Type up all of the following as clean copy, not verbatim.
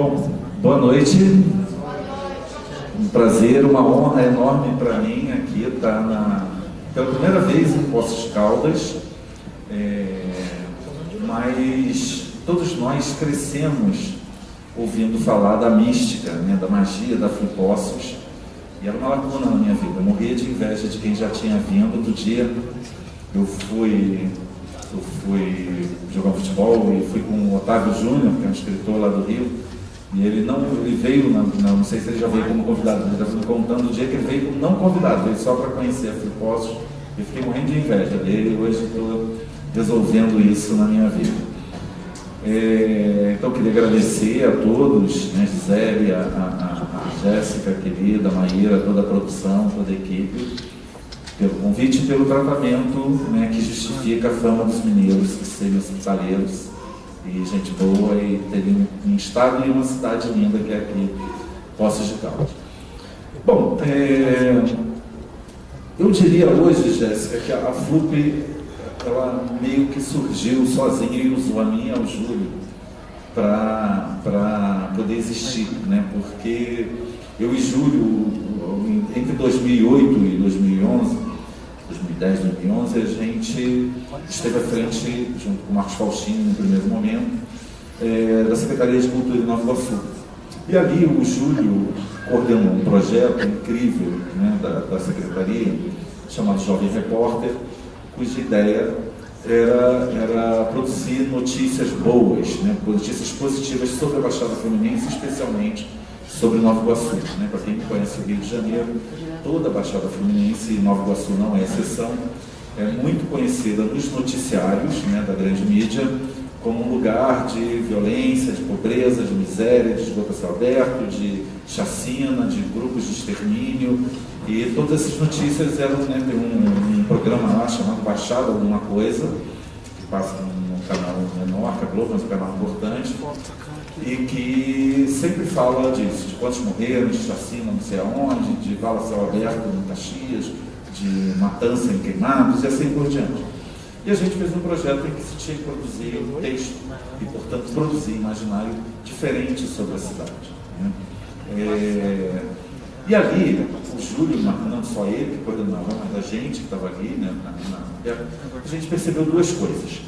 Bom, boa noite. Um prazer, uma honra enorme para mim aqui estar pela primeira vez em Poços de Caldas. Mas todos nós crescemos ouvindo falar da mística, né, da magia da Flipoços, e era uma lacuna na minha vida. Eu morria de inveja de quem já tinha vindo. Outro dia eu fui jogar futebol e fui com o Otávio Júnior, que é um escritor lá do Rio, e ele veio, não sei se ele já veio como convidado, ele está me contando o dia que ele veio como não convidado, veio só para conhecer a Flipoços. Eu fiquei morrendo de inveja dele e hoje estou resolvendo isso na minha vida. Então eu queria agradecer a todos, né, Gisele, a Jéssica querida, a Maíra, toda a produção, toda a equipe, pelo convite e pelo tratamento, né, que justifica a fama dos mineiros, que serem hospitaleiros e gente boa e terem um estado e uma cidade linda que é aqui, Poços de Caldas. Bom, eu diria hoje, Jéssica, que a FLUP, ela meio que surgiu sozinha e usou a mim e ao Júlio para poder existir, né? Porque eu e Júlio, entre 2008 e 2011, 2010, 2011, a gente esteve à frente, junto com o Marcos Faustino, no primeiro momento, da Secretaria de Cultura de Nova Iguaçu. E ali o Júlio coordenou um projeto incrível, né, da Secretaria, chamado Jovem Repórter, cuja ideia era produzir notícias boas, né, notícias positivas sobre a Baixada Fluminense, especialmente sobre Nova Iguaçu. Né? Para quem conhece o Rio de Janeiro, toda a Baixada Fluminense, e Nova Iguaçu não é exceção, é muito conhecida nos noticiários, né, da grande mídia como um lugar de violência, de pobreza, de miséria, de esgoto a céu aberto, de chacina, de grupos de extermínio. E todas essas notícias eram, né, um programa lá chamado Baixada Alguma Coisa, que passa num canal menor, que é Globo, mas um canal importante, e que sempre fala disso, de quantos morreram, de chacina não sei aonde, de vala a céu aberto em Caxias, de matança em Queimados e assim por diante. E a gente fez um projeto em que se tinha que produzir um texto e, portanto, produzir imaginário diferente sobre a cidade. Né? E ali, o Júlio, não só ele que coordenava, mas a gente que estava ali, né, a gente percebeu duas coisas.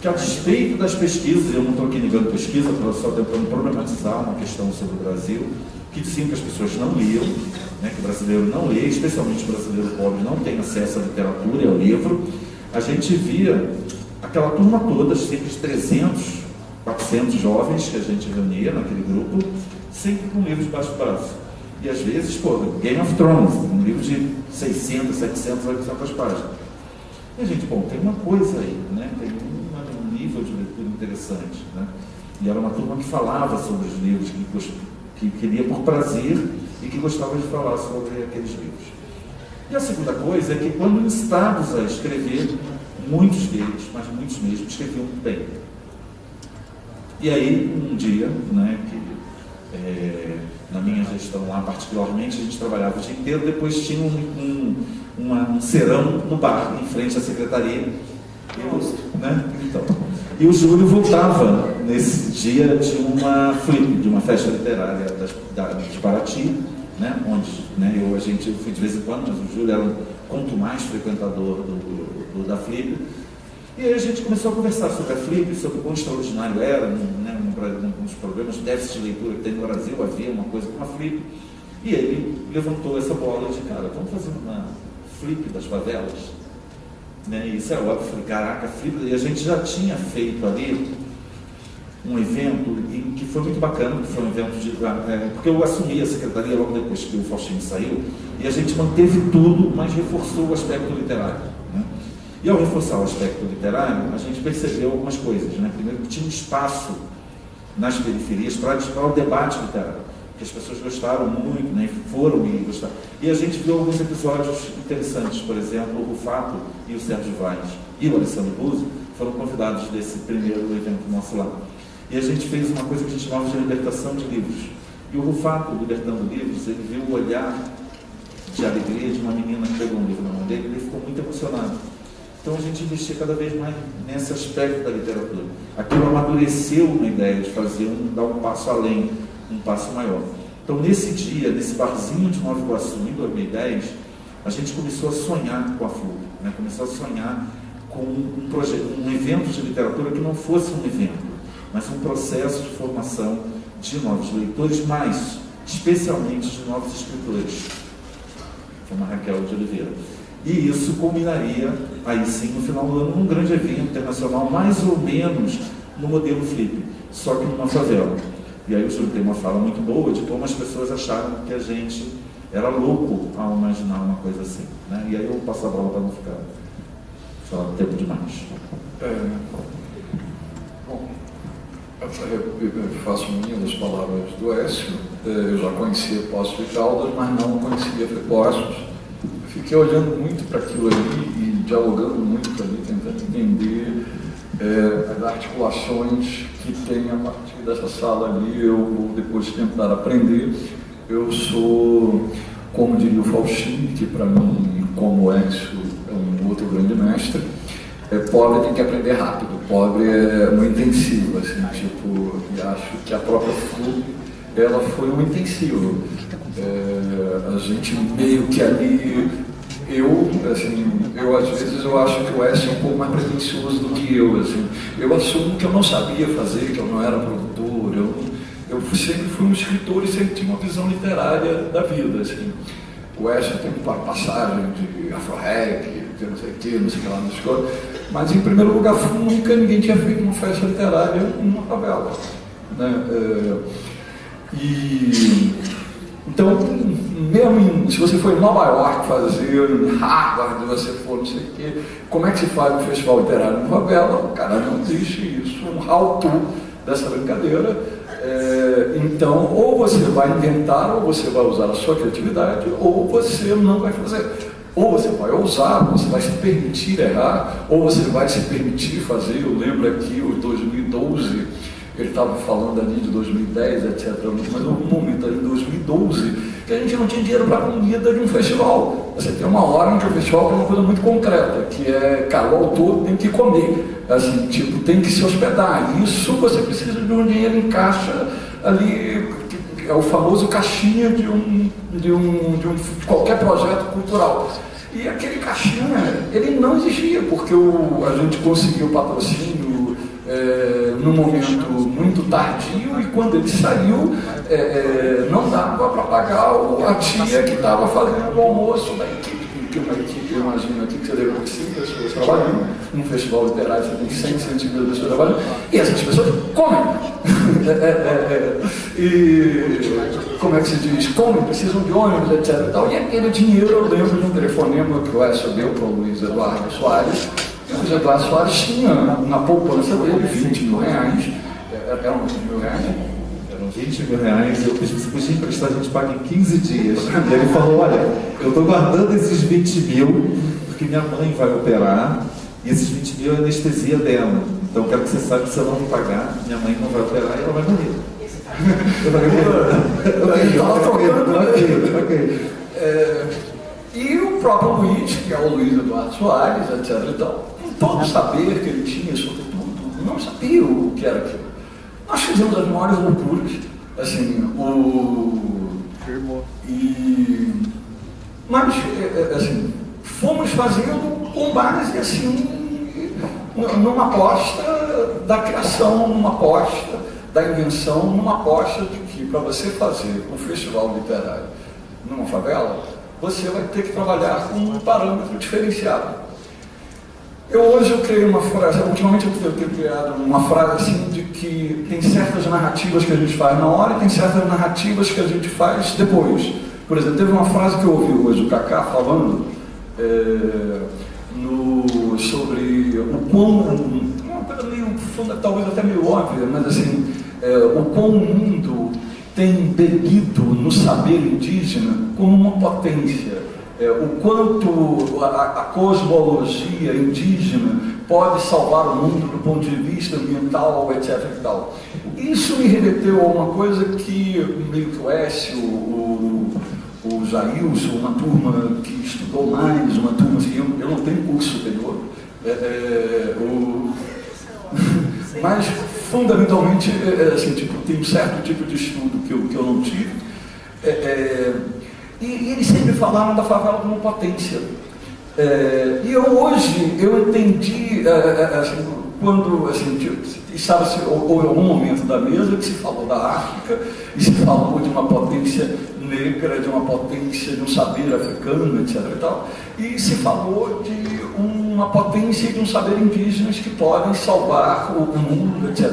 Que a despeito das pesquisas, eu não estou aqui negando pesquisa, estou só tentando problematizar uma questão sobre o Brasil, que diziam que as pessoas não liam, né, que o brasileiro não lê, especialmente o brasileiro pobre não tem acesso à literatura e ao livro. A gente via aquela turma toda, cerca de 300, 400 jovens que a gente reunia naquele grupo, sempre com um livro debaixo do braço. E às vezes, Game of Thrones, um livro de 600, 700, 800 páginas. E a gente, tem uma coisa aí, né? Tem um nível de leitura interessante, né? E era uma turma que falava sobre os livros, que queria por prazer e que gostava de falar sobre aqueles livros. E a segunda coisa é que, quando instados a escrever, muitos deles, mas muitos mesmo, escreviam bem. E aí, um dia, né, que na minha gestão lá particularmente, a gente trabalhava o dia inteiro, depois tinha um serão no bar, em frente à secretaria. E o Júlio voltava nesse dia de uma FLIP, de uma festa literária de Paraty, né, onde, né, eu fui de vez em quando, mas o Júlio era um quanto mais frequentador da FLIP. E aí a gente começou a conversar sobre a FLIP, sobre o quão extraordinário era, né, nos problemas de déficit de leitura que tem no Brasil, havia uma coisa como a FLIP. E ele levantou essa bola de, vamos fazer uma FLIP das favelas? Né, e isso é óbvio, eu falei, caraca, FLIP. E a gente já tinha feito ali um evento que foi muito bacana, que foi um evento porque eu assumi a secretaria logo depois que o Faustino saiu, e a gente manteve tudo, mas reforçou o aspecto literário. Né? E ao reforçar o aspecto literário, a gente percebeu algumas coisas. Né? Primeiro, que tinha um espaço nas periferias para o debate literário, que as pessoas gostaram muito, né? Foram e gostaram. E a gente viu alguns episódios interessantes, por exemplo, o Rufato e o Sérgio Vaz e o Alessandro Buzzi foram convidados desse primeiro evento nosso lá. E a gente fez uma coisa que a gente chamava de libertação de livros. E o Rufato, libertando livros, ele viu o olhar de alegria de uma menina que pegou um livro na mão dele e ele ficou muito emocionado. Então a gente investia cada vez mais nesse aspecto da literatura. Aquilo amadureceu uma ideia de dar um passo além, um passo maior. Então nesse dia, nesse barzinho de Nova Iguaçu, em 2010, a gente começou a sonhar com a FLUB, né? Começou a sonhar com um projeto, um evento de literatura que não fosse um evento, mas um processo de formação de novos leitores, mas especialmente de novos escritores, como a Raquel de Oliveira. E isso culminaria, aí sim, no final do ano, num grande evento internacional, mais ou menos no modelo Flip, só que numa favela. E aí o Júlio tem uma fala muito boa de como as pessoas acharam que a gente era louco ao imaginar uma coisa assim, né? E aí eu passo a bola para não ficar falando tempo demais. Bom, eu faço minhas as palavras do Écio. Eu já conhecia Poços de Caldas, mas não conhecia Prepostos. Fiquei olhando muito para aquilo ali e dialogando muito ali, tentando entender as articulações que tem a partir dessa sala ali. Eu vou depois tentar aprender. Eu sou, como diria o Faustini, que para mim, como o Écio, é um outro grande mestre, pobre tem que aprender rápido, pobre é um intensivo, assim, tipo, e acho que a própria FLUB, ela foi um intensivo. A gente meio que ali, às vezes eu acho que o Écio é um pouco mais pretensioso do que eu, assim. Eu assumo que eu não sabia fazer, que eu não era produtor, eu sempre fui um escritor e sempre tinha uma visão literária da vida, assim. O Écio tem uma passagem de afro-rap, de não sei o que, não sei o que lá na escola, mas em primeiro lugar nunca ninguém tinha feito uma festa literária numa favela, né? Então, mesmo se você for em Nova York fazer, em Harvard, você for não sei o quê, como é que se faz um festival literário numa favela? Cara, não existe isso, um how-to dessa brincadeira. Então, ou você vai inventar, ou você vai usar a sua criatividade, ou você não vai fazer. Ou você vai ousar, você vai se permitir errar, ou você vai se permitir fazer. Eu lembro aqui, o 2012, ele estava falando ali de 2010, etc. Mas houve um momento ali em 2012 que a gente não tinha dinheiro para a comida de um festival. Você tem uma hora em que o festival tem uma coisa muito concreta, que é, cara, o autor tem que comer, assim, tipo, tem que se hospedar. Isso você precisa de um dinheiro em caixa ali, que é o famoso caixinha de qualquer projeto cultural. E aquele caixinha, ele não existia, porque a gente conseguiu patrocínio num momento muito tardio, e quando ele saiu, não dava para pagar a tia que estava fazendo o almoço da equipe. Que uma equipe, eu imagino aqui que você deve ter 100 pessoas trabalhando, num festival literário você tem 100, 150 pessoas trabalhando, e essas pessoas comem. E como é que se diz? Comem, precisam de ônibus, etc. E, tal. E aquele dinheiro, eu lembro de um telefonema que o Écio deu para o Luiz Eduardo Soares. O Luiz Eduardo Soares tinha na poupança dele 20 mil reais. Eram 20 mil reais? Eram 20 mil reais. Eu pedi, você podia emprestar, a gente paga em 15 dias. E ele falou, olha, eu estou guardando esses 20 mil porque minha mãe vai operar e esses 20 mil é a anestesia dela. Então eu quero que você saiba que se eu não me pagar, minha mãe não vai operar e ela vai morrer. E o próprio Luiz, que é o Luiz Eduardo Soares, etc. Então, com todo o saber que ele tinha sobre tudo, não sabia o que era aquilo. Nós fizemos as maiores loucuras, assim, mas, assim, fomos fazendo com base, assim, numa aposta da criação, numa aposta da invenção, numa aposta de que para você fazer um festival literário numa favela, você vai ter que trabalhar com um parâmetro diferenciado. Hoje eu criei uma frase, ultimamente eu tenho criado uma frase assim de que tem certas narrativas que a gente faz na hora e tem certas narrativas que a gente faz depois. Por exemplo, teve uma frase que eu ouvi hoje o Kaká falando sobre o quão, uma coisa meio funda, talvez até meio óbvia, mas assim, o quão o mundo tem bebido no saber indígena como uma potência, o quanto a cosmologia indígena pode salvar o mundo do ponto de vista ambiental, etc. E tal. Isso me remeteu a uma coisa que meio que o Écio, o Jailson, uma turma que estudou mais, uma turma assim, eu não tenho curso superior, Mas, fundamentalmente, assim, tem um certo tipo de estudo que eu não tive. E eles sempre falaram da favela como potência. E hoje eu entendi, assim, quando estava-se um momento da mesa que se falou da África e se falou de uma potência negra, de uma potência de um saber africano, etc. E se falou de uma potência e de um saber indígenas que podem salvar o mundo, etc.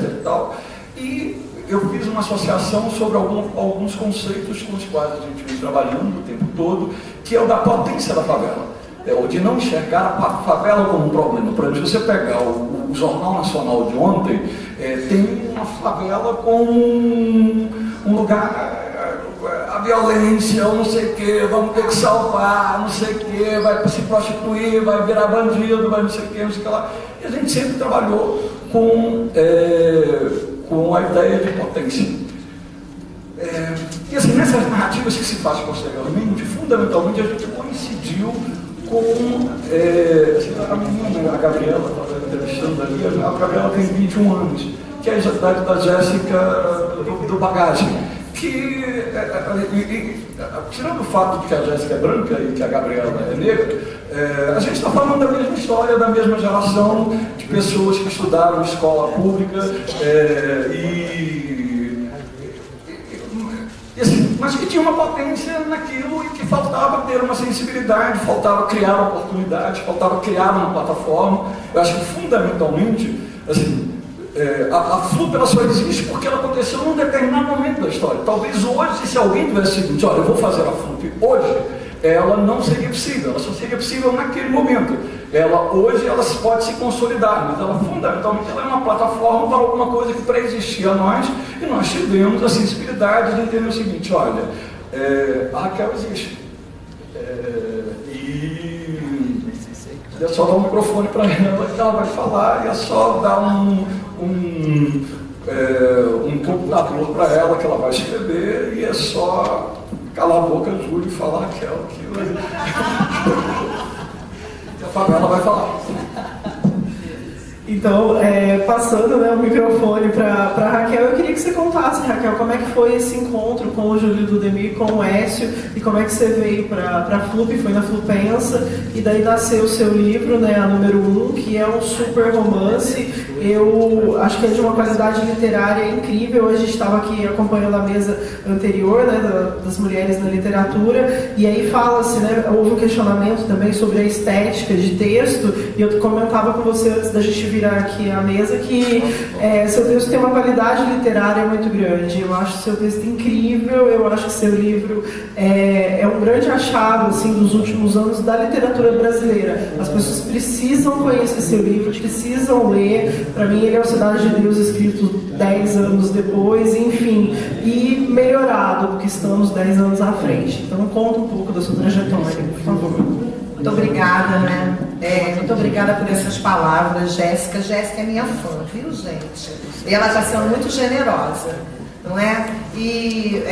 E eu fiz uma associação sobre alguns conceitos com os quais a gente vem trabalhando o tempo todo, que é o da potência da favela. Ou de não enxergar a favela como um problema. Por exemplo, se você pegar o Jornal Nacional de ontem, tem uma favela como um lugar, a violência, não sei o quê, vamos ter que salvar, não sei o quê, vai se prostituir, vai virar bandido, vai não sei o quê, não sei o que lá. E a gente sempre trabalhou com a ideia de potência. E assim, nessas narrativas que se faz posteriormente, fundamentalmente a gente coincidiu com a menina, a Gabriela, estava entrevistando ali, a Gabriela tem 21 anos, que é a idade da Jéssica do Bagagem, que, tirando o fato de que a Jéssica é branca e que a Gabriela é negra, a gente está falando da mesma história, da mesma geração de pessoas que estudaram escola pública mas que tinha uma potência naquilo e que faltava ter uma sensibilidade, faltava criar oportunidades, faltava criar uma plataforma. Eu acho que fundamentalmente, assim, a FLUP ela só existe porque ela aconteceu num determinado momento da história. Talvez hoje, se alguém tivesse o seguinte, olha, eu vou fazer a FLUP hoje, ela não seria possível, ela só seria possível naquele momento. Hoje ela pode se consolidar, mas ela fundamentalmente ela é uma plataforma para alguma coisa que pré-existia a nós, e nós tivemos a sensibilidade de entender o seguinte, olha, a Raquel existe. E é só dar um microfone para ela que ela vai falar, e é só dar um computador para ela que ela vai escrever, e é só calar a boca, Júlio, e falar Raquel, a favela vai falar. Então, passando o microfone para Raquel, eu queria que você contasse, Raquel, como é que foi esse encontro com o Júlio Dudemir, com o Écio, e como é que você veio para a FLUP, foi na Flupensa, e daí nasceu o seu livro, a número 1, que é um super romance. Eu acho que é de uma qualidade literária incrível. Hoje a gente estava aqui acompanhando a mesa anterior, das mulheres na literatura, e aí fala-se, houve um questionamento também sobre a estética de texto, e eu comentava com você antes da gente virar aqui à mesa que seu texto tem uma qualidade literária muito grande. Eu acho seu texto incrível, eu acho que seu livro é um grande achado assim, dos últimos anos da literatura brasileira. As pessoas precisam conhecer seu livro, precisam ler. Para mim ele é o Cidade de Deus escrito 10 anos depois, enfim, e melhorado, porque estamos 10 anos à frente. Então conta um pouco da sua trajetória, por favor. Muito obrigada, muito obrigada por essas palavras, Jéssica. Jéssica é minha fã, viu, gente? E ela está sendo muito generosa, não é? E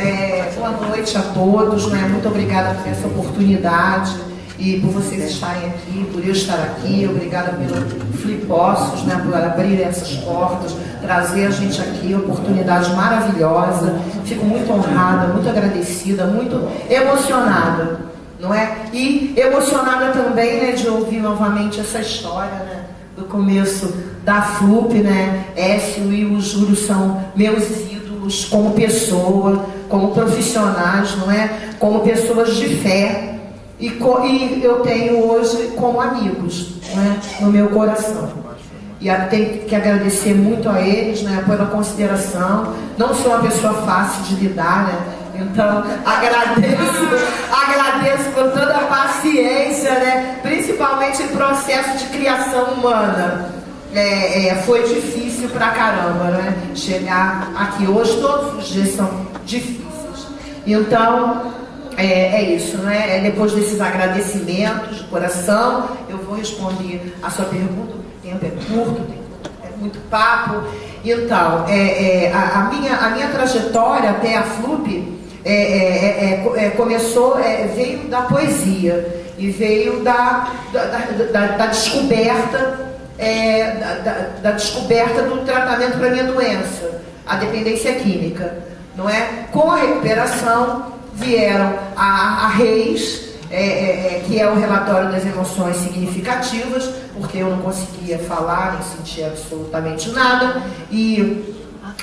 boa noite a todos, Muito obrigada por essa oportunidade e por vocês estarem aqui, por eu estar aqui. Obrigada pelo Flipossos, por abrir essas portas, trazer a gente aqui, oportunidade maravilhosa. Fico muito honrada, muito agradecida, muito emocionada. Não é? E emocionada também, de ouvir novamente essa história, do começo da FLUP, Écio e o Júlio são meus ídolos como pessoa, como profissionais, como pessoas de fé, e eu tenho hoje como amigos, no meu coração. E tenho que agradecer muito a eles, pela consideração. Não sou uma pessoa fácil de lidar, então agradeço com toda a paciência, principalmente em processo de criação humana. Foi difícil pra caramba, chegar aqui hoje. Todos os dias são difíceis. Então, é isso, depois desses agradecimentos de coração, eu vou responder a sua pergunta. O tempo é curto, é muito papo. Então, a minha trajetória até a FLUP veio da poesia e veio da descoberta da descoberta do tratamento para a minha doença, a dependência química, não é? Com a recuperação vieram a REIS, que é o relatório das emoções significativas, porque eu não conseguia falar, nem sentir absolutamente nada, e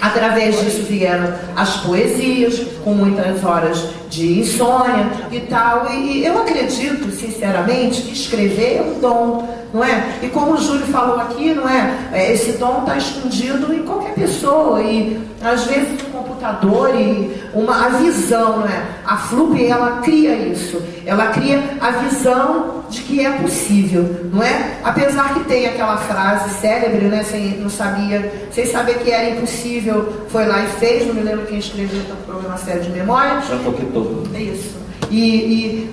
através disso vieram as poesias, com muitas horas de insônia e tal, e eu acredito, sinceramente, que escrever é um dom, não é? E como o Júlio falou aqui, não é? Esse dom está escondido em qualquer pessoa, e às vezes um computador e a visão, não é? A FLUP, ela cria isso, ela cria a visão de que é possível, não é? Apesar que tem aquela frase célebre, né? Sem saber que era impossível, foi lá e fez, não me lembro quem escreveu, então problema sério de memória. Já toquetou. É isso.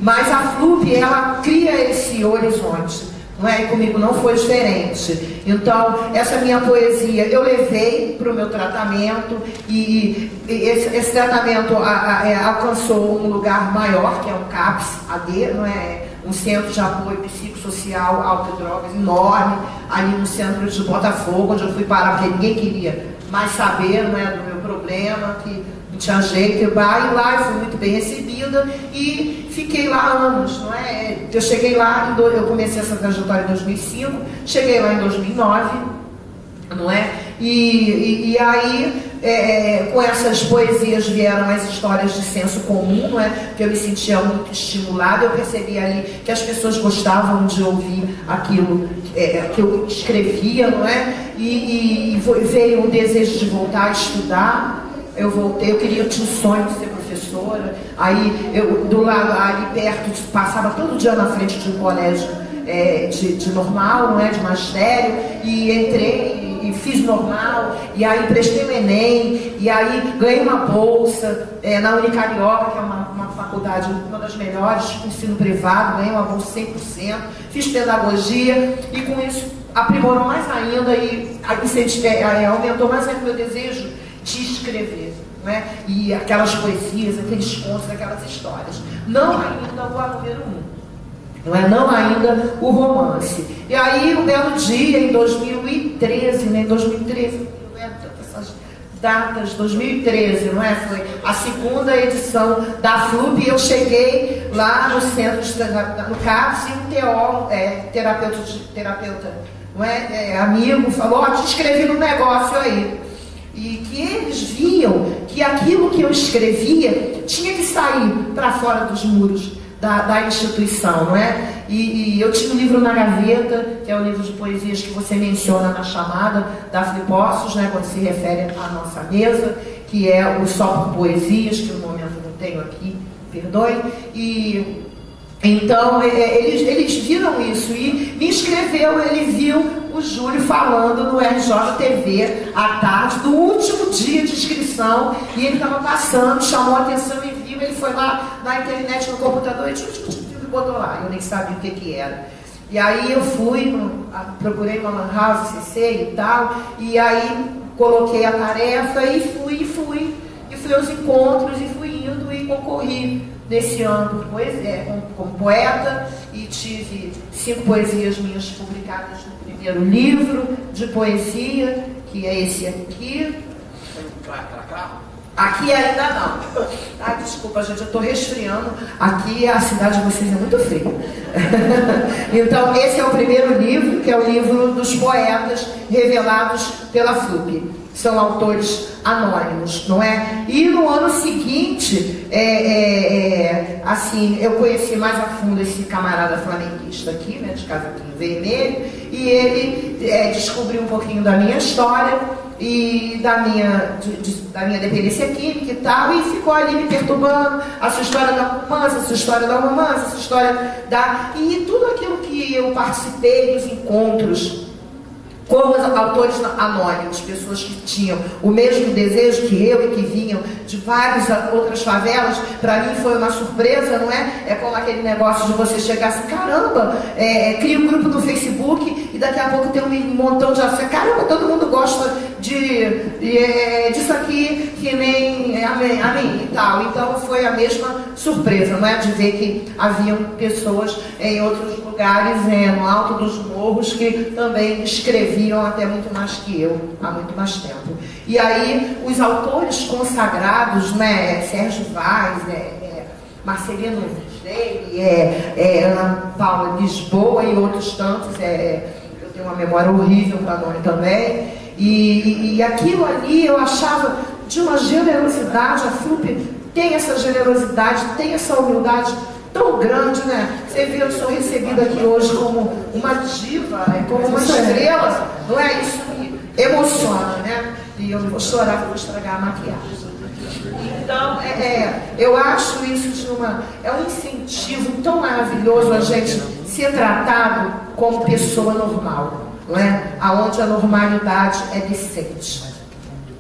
Mas a FLUP, ela cria esse horizonte, não é? E comigo não foi diferente. Então, essa minha poesia eu levei para o meu tratamento, e esse tratamento alcançou um lugar maior, que é um CAPS-AD, não é? Um centro de apoio psicossocial, álcool e drogas enorme, ali no centro de Botafogo, onde eu fui parar porque ninguém queria mais saber, não é, do meu problema, que não tinha jeito. E lá eu fui muito bem recebida e fiquei lá anos, não é? Eu cheguei lá, eu comecei essa trajetória em 2005, cheguei lá em 2009, não é? E aí, com essas poesias vieram as histórias de senso comum, não é? Porque eu me sentia muito estimulada, eu percebi ali que as pessoas gostavam de ouvir aquilo que eu escrevia, não é? E veio um desejo de voltar a estudar. Eu voltei, eu tinha um sonho de ser professora. Aí, do lado ali perto, passava todo dia na frente de um colégio de normal, não é? De magistério, e entrei e fiz normal, e aí prestei o Enem, e aí ganhei uma bolsa na Unicarioca, que é uma faculdade, uma das melhores, ensino privado, ganhei uma bolsa 100%, fiz pedagogia, e com isso aprimorou mais ainda e aumentou mais ainda o meu desejo de escrever, não é? E aquelas poesias, aqueles contos, aquelas histórias. Não ainda o A número 1. Não é? Não ainda o romance. E aí, um belo dia, em 2013, né? 2013, não é? Essas datas, 2013, não é? Foi a segunda edição da FLUP, e eu cheguei lá no centro, no CAPS, e um teólogo, terapeuta, não é? Amigo, falou, te inscrevi no negócio aí. E que eles viam que aquilo que eu escrevia tinha que sair para fora dos muros da instituição, não é? E eu tinha um livro na gaveta, que é o livro de poesias que você menciona na chamada da Flipossos, né, quando se refere à nossa mesa, que é o Só por Poesias, que no momento não tenho aqui, perdoe. E então eles viram isso e me inscreveu. Ele viu o Júlio falando no RJTV à tarde, do último dia de inscrição, e ele estava passando, chamou a atenção e viu. Ele foi lá na internet, no computador, e botou lá. Eu nem sabia o que era. E aí eu fui, procurei uma lan house, CC e tal, e aí coloquei a tarefa e fui aos encontros, e fui indo e concorri nesse ano como poeta, e tive 5 poesias minhas publicadas no primeiro livro de poesia, que é esse aqui. Aqui ainda não. Ah, desculpa, gente, eu estou resfriando. Aqui a cidade de vocês é muito fria. Então, esse é o primeiro livro, que é o livro dos poetas revelados pela FLUP. São autores anônimos, não é? E no ano seguinte, assim, eu conheci mais a fundo esse camarada flamenguista aqui, né, de casaquinho vermelho, e ele descobriu um pouquinho da minha história e da minha dependência química e tal, e ficou ali me perturbando, a sua história da romance, a sua história da romance, a sua história da... E tudo aquilo que eu participei dos encontros com os autores anônimos, pessoas que tinham o mesmo desejo que eu e que vinham de várias outras favelas, para mim foi uma surpresa, não é? É como aquele negócio de você chegar assim, caramba, cria um grupo no Facebook e daqui a pouco tem um montão de acesso, caramba, todo mundo gosta disso aqui, que nem a Amém, amém, e tal. Então foi a mesma surpresa, não é? De ver que haviam pessoas em outros lugares, no alto dos morros, que também escreviam até muito mais que eu, há muito mais tempo. E aí, os autores consagrados, né? Sérgio Vaz, Marcelino Freire, Ana Paula Lisboa e outros tantos, eu tenho uma memória horrível para nome também, e aquilo ali eu achava de uma generosidade. A FLUP tem essa generosidade, tem essa humildade tão grande, né? Você vê, eu sou recebida aqui hoje como uma diva, como uma estrela, não é? Isso me emociona, né? E eu não vou chorar, vou estragar a maquiagem. Então, eu acho isso é um incentivo tão maravilhoso a gente ser tratado como pessoa normal, não é? Aonde a normalidade é decente,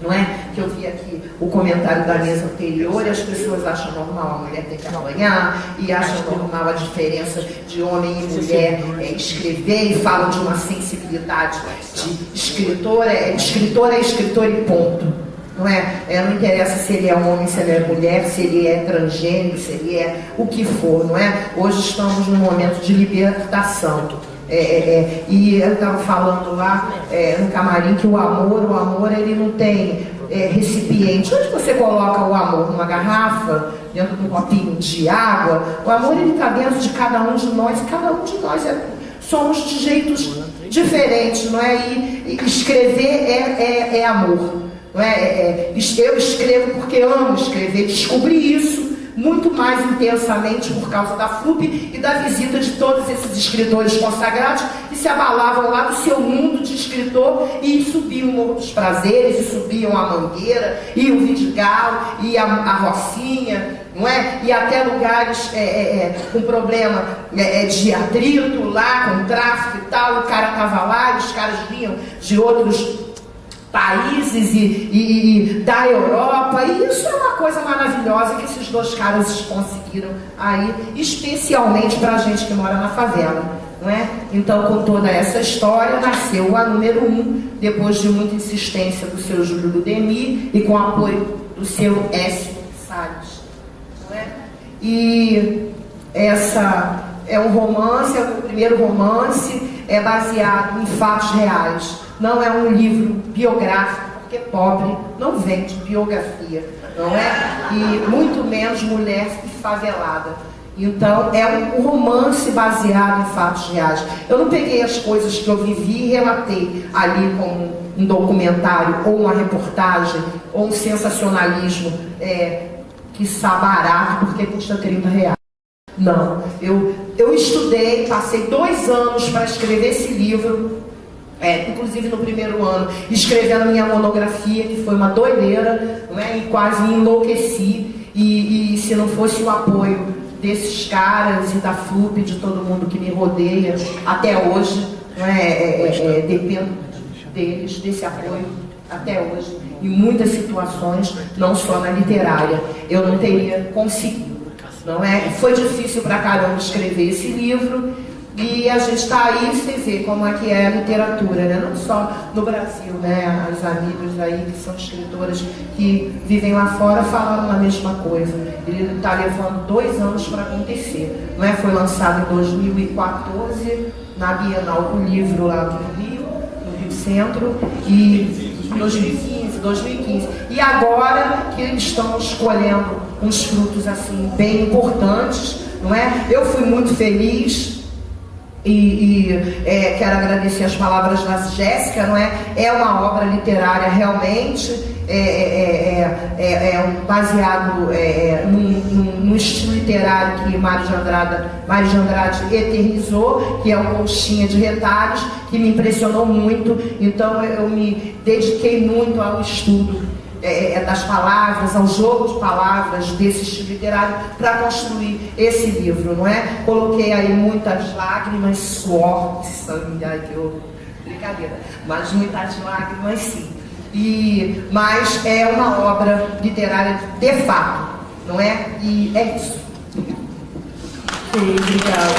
não é? Que eu vi aqui o comentário da mesa anterior e as pessoas acham normal a mulher ter que apanhar e acham normal a diferença de homem e mulher escrever, e falam de uma sensibilidade de escritor, escritor é escritor e ponto. Não não interessa se ele é um homem, se ele é mulher, se ele é transgênero, se ele é o que for, não é? Hoje estamos num momento de libertação. E eu estava falando lá no camarim que o amor ele não tem recipiente. Onde você coloca o amor? Numa garrafa? Dentro de um copinho de água? O amor ele está dentro de cada um de nós, e cada um de nós somos de jeitos diferentes, não é? E escrever é amor. Não é? Eu escrevo porque amo escrever, descobri isso muito mais intensamente por causa da FLUP e da visita de todos esses escritores consagrados que se abalavam lá do seu mundo de escritor e subiam o Morro dos Prazeres, e subiam a Mangueira, e o Vidigal, e a Rocinha, não é? E até lugares com problema de atrito lá, com tráfico e tal, o cara estava lá, e os caras vinham de outros países e da Europa, e isso é uma coisa maravilhosa que esses dois caras conseguiram aí, especialmente para a gente que mora na favela, não é? Então, com toda essa história, nasceu a número 1, depois de muita insistência do seu Júlio Ludemir e com apoio do seu Écio Salles, não é? E essa é um romance, é o meu primeiro romance, é baseado em fatos reais. Não é um livro biográfico, porque pobre não vende biografia, não é? E muito menos mulher favelada. Então, é um romance baseado em fatos reais. Eu não peguei as coisas que eu vivi e relatei ali como um documentário, ou uma reportagem, ou um sensacionalismo que está barato porque custa R$30. Não, eu estudei, passei 2 anos para escrever esse livro, inclusive no primeiro ano, escrevendo minha monografia, que foi uma doideira, não é? E quase me enlouqueci, e se não fosse o apoio desses caras e da FLUP, de todo mundo que me rodeia, até hoje, não dependo deles, desse apoio, até hoje, em muitas situações, não só na literária, eu não teria conseguido. Não é? Foi difícil pra caramba escrever esse livro, e a gente está aí, você vê como é que é a literatura, né? Não só no Brasil, né? As amigas aí que são escritoras que vivem lá fora falaram a mesma coisa. Ele está levando 2 anos para acontecer, não é? Foi lançado em 2014 na Bienal do Livro lá no Rio Centro, e 2015. E agora que eles estão escolhendo uns frutos assim bem importantes, não é? Eu fui muito feliz e quero agradecer as palavras da Jéssica, não é? É uma obra literária realmente, baseado num estilo literário que Mário de Andrade eternizou, que é o Conchinha de Retalhos, que me impressionou muito. Então eu me dediquei muito ao estudo das palavras, ao jogo de palavras desse estilo literário para construir esse livro, não é? Coloquei aí muitas lágrimas, suor, sangue, ai que horror, brincadeira, mas muitas lágrimas sim. Mas é uma obra literária de fato, não é? E é isso. Obrigada.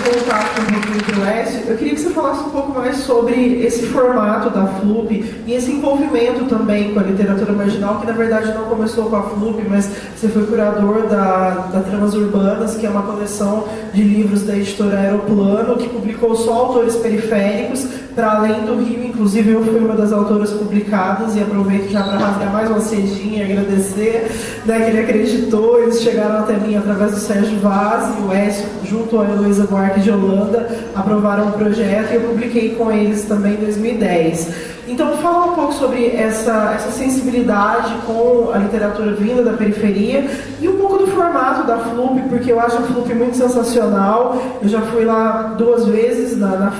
voltar aqui um pouquinho para o Écio, eu queria que você falasse um pouco mais sobre esse formato da FLUP e esse envolvimento também com a literatura marginal, que na verdade não começou com a FLUP, mas você foi curador da Tramas Urbanas, que é uma coleção de livros da editora Aeroplano, que publicou só autores periféricos, para além do Rio. Inclusive eu fui uma das autoras publicadas e aproveito já para rasgar mais uma cedinha e agradecer, né, que ele acreditou. Eles chegaram até mim através do Sérgio Vaz e o Écio, junto à Heloísa Buarque de Holanda, aprovaram o projeto e eu publiquei com eles também em 2010. Então, fala um pouco sobre essa sensibilidade com a literatura vinda da periferia e um pouco do formato da FLUP, porque eu acho a FLUP muito sensacional. Eu já fui lá 2 vezes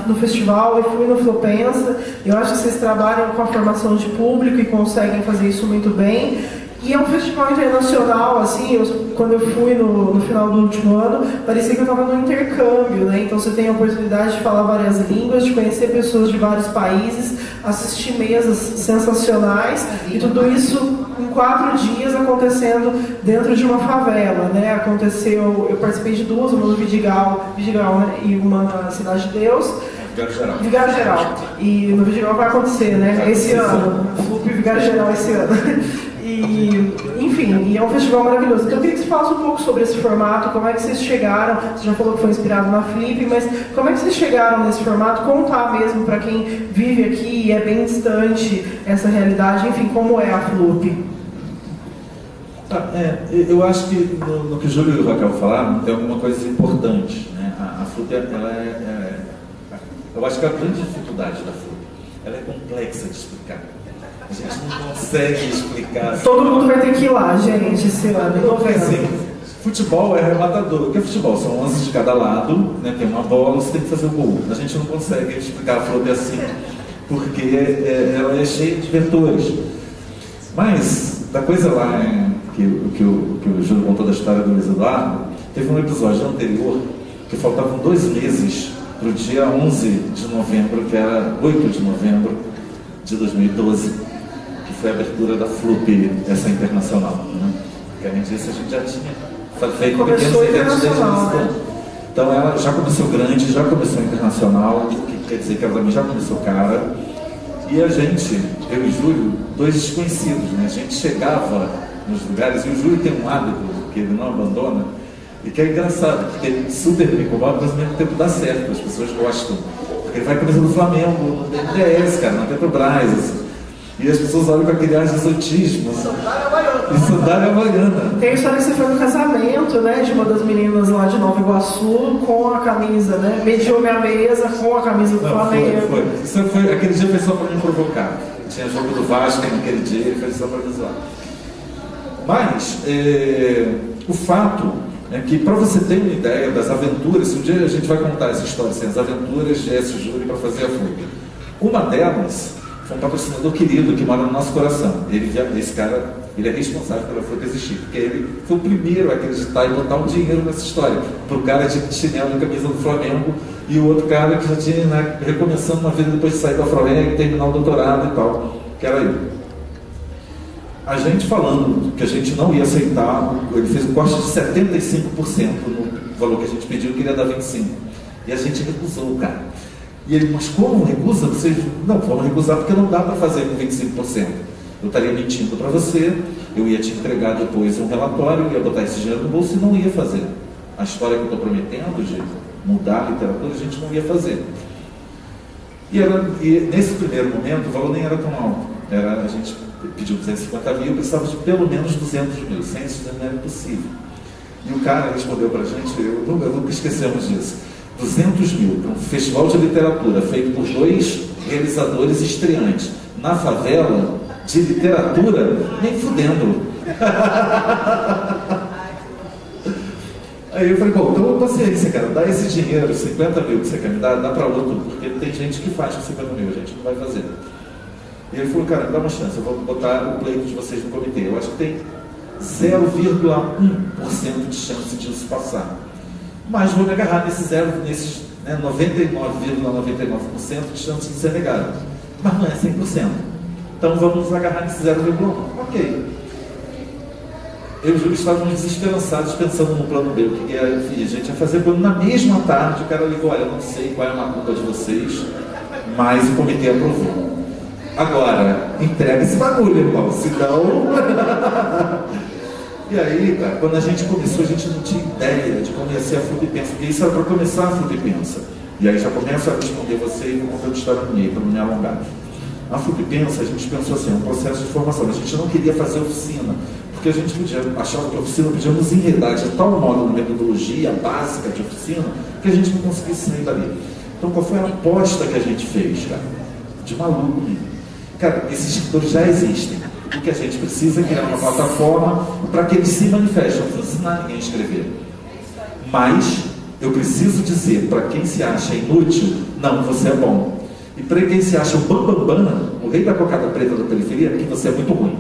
no festival e fui no Flupensa. Eu acho que vocês trabalham com a formação de público e conseguem fazer isso muito bem. E é um festival internacional, assim, quando eu fui no final do último ano, parecia que eu estava no intercâmbio, né? Então você tem a oportunidade de falar várias línguas, de conhecer pessoas de vários países, assistir mesas sensacionais, e tudo isso em 4 dias acontecendo dentro de uma favela, né? Eu participei de 2, uma no Vidigal, né? E uma na Cidade de Deus. Vigário Geral. E no Vidigal vai acontecer, né? Esse ano. FLUP Vigário Geral esse ano. E, enfim, e é um festival maravilhoso. Então eu queria que você falasse um pouco sobre esse formato, como é que vocês chegaram, você já falou que foi inspirado na Flip, mas como é que vocês chegaram nesse formato, contar mesmo para quem vive aqui e é bem distante essa realidade, enfim, como é a FLUP? Eu acho que no que o Júlio e o Raquel falaram, tem alguma coisa importante, né? A FLUP, eu acho que a grande dificuldade da FLUP, ela é complexa de explicar. A gente não consegue explicar. Todo mundo vai ter que ir lá, gente, esse ano. Porque assim, futebol é arrebatador. O que é futebol? São 11 de cada lado, né? Tem uma bola, você tem que fazer o gol. A gente não consegue explicar a FLUP assim, porque ela é cheia de vetores. Mas, da coisa lá que o Júlio contou da história do Luiz Eduardo, teve um episódio anterior que faltavam 2 meses para o dia 11 de novembro, que era 8 de novembro de 2012. Foi a abertura da FLUP, essa internacional, né? Porque a gente já tinha feito pequenos eventos desde o início. Então ela já começou grande, já começou internacional, o que quer dizer que ela também já começou cara. E a gente, eu e Júlio, 2 desconhecidos, né? A gente chegava nos lugares, e o Júlio tem um hábito que ele não abandona, e que é engraçado, porque ele super me incomoda, mas ao mesmo tempo dá certo, as pessoas gostam. Porque ele vai com a camisa do Flamengo, no DNS, cara, na Petrobras, assim. E as pessoas olham com aquele ar de exotismo. E sandália havaiana. Tem a história que você foi no casamento, né, de uma das meninas lá de Nova Iguaçu com a camisa, né? Mediou minha mesa com a camisa do Flamengo. Foi. Aquele dia foi só para me provocar. Tinha jogo do Vasco naquele dia, ele foi só para me zoar. Mas, o fato é que, para você ter uma ideia das aventuras, um dia a gente vai contar essa história, assim, as aventuras de Écio Júlio para fazer a FLUP. Uma delas foi um patrocinador querido que mora no nosso coração. Esse cara, ele é responsável pela FLUP existir, porque ele foi o primeiro a acreditar e botar um dinheiro nessa história. Para o cara de chinelo e camisa do Flamengo, e o outro cara que já tinha, né, recomeçando uma vida depois de sair da Flamengo e terminar o doutorado e tal, que era eu. A gente falando que a gente não ia aceitar, ele fez um corte de 75% no valor que a gente pediu, queria dar 25%. E a gente recusou, cara. E ele, mas como recusa? Vocês, não, vamos recusar porque não dá para fazer com 25%. Eu estaria mentindo para você, eu ia te entregar depois um relatório, eu ia botar esse dinheiro no bolso e não ia fazer. A história que eu estou prometendo de mudar a literatura, a gente não ia fazer. E nesse primeiro momento, o valor nem era tão alto. A gente pediu 250 mil, eu precisava de pelo menos 200 mil. Sem isso não era possível. E o cara respondeu para a gente, eu nunca esquecemos disso. 200 mil para um festival de literatura feito por 2 realizadores estreantes na favela, de literatura, nem fudendo. Aí eu falei, bom, então paciência, cara, dá esse dinheiro, 50 mil que você quer me dar, dá para outro, porque tem gente que faz com 50 mil, a gente não vai fazer. E ele falou, cara, dá uma chance, eu vou botar o pleito de vocês no comitê. Eu acho que tem 0,1% de chance disso passar. Mas vou me agarrar nesses 99,99% de chance de ser negado. Mas não é 100%. Então vamos nos agarrar nesse 0,1%. Ok. eu e o Júlio estávamos desesperançados, pensando no plano B, o que a gente ia fazer, quando na mesma tarde o cara ligou, olha, eu não sei qual é a macumba de vocês, mas o comitê aprovou. Agora, entrega esse bagulho, irmão, senão... E aí, cara, quando a gente começou, a gente não tinha ideia de como ia ser a Fruta e Pensa, porque isso era para começar a Fruta e Pensa. E aí já começo a responder você e vou contar uma história minha, para não me alongar. A Fruta e Pensa, a gente pensou assim, é um processo de formação. A gente não queria fazer oficina, porque a gente achava que a oficina podia nos enredar de tal modo na metodologia básica de oficina, que a gente não conseguisse sair dali. Então, qual foi a aposta que a gente fez, cara? De maluco. Cara, esses escritores já existem. O que a gente precisa é criar uma plataforma para que eles se manifestem. Não vou ensinar ninguém a escrever. Mas eu preciso dizer para quem se acha inútil, não, você é bom. E para quem se acha o bambambam, o rei da cocada preta da periferia, que você é muito ruim.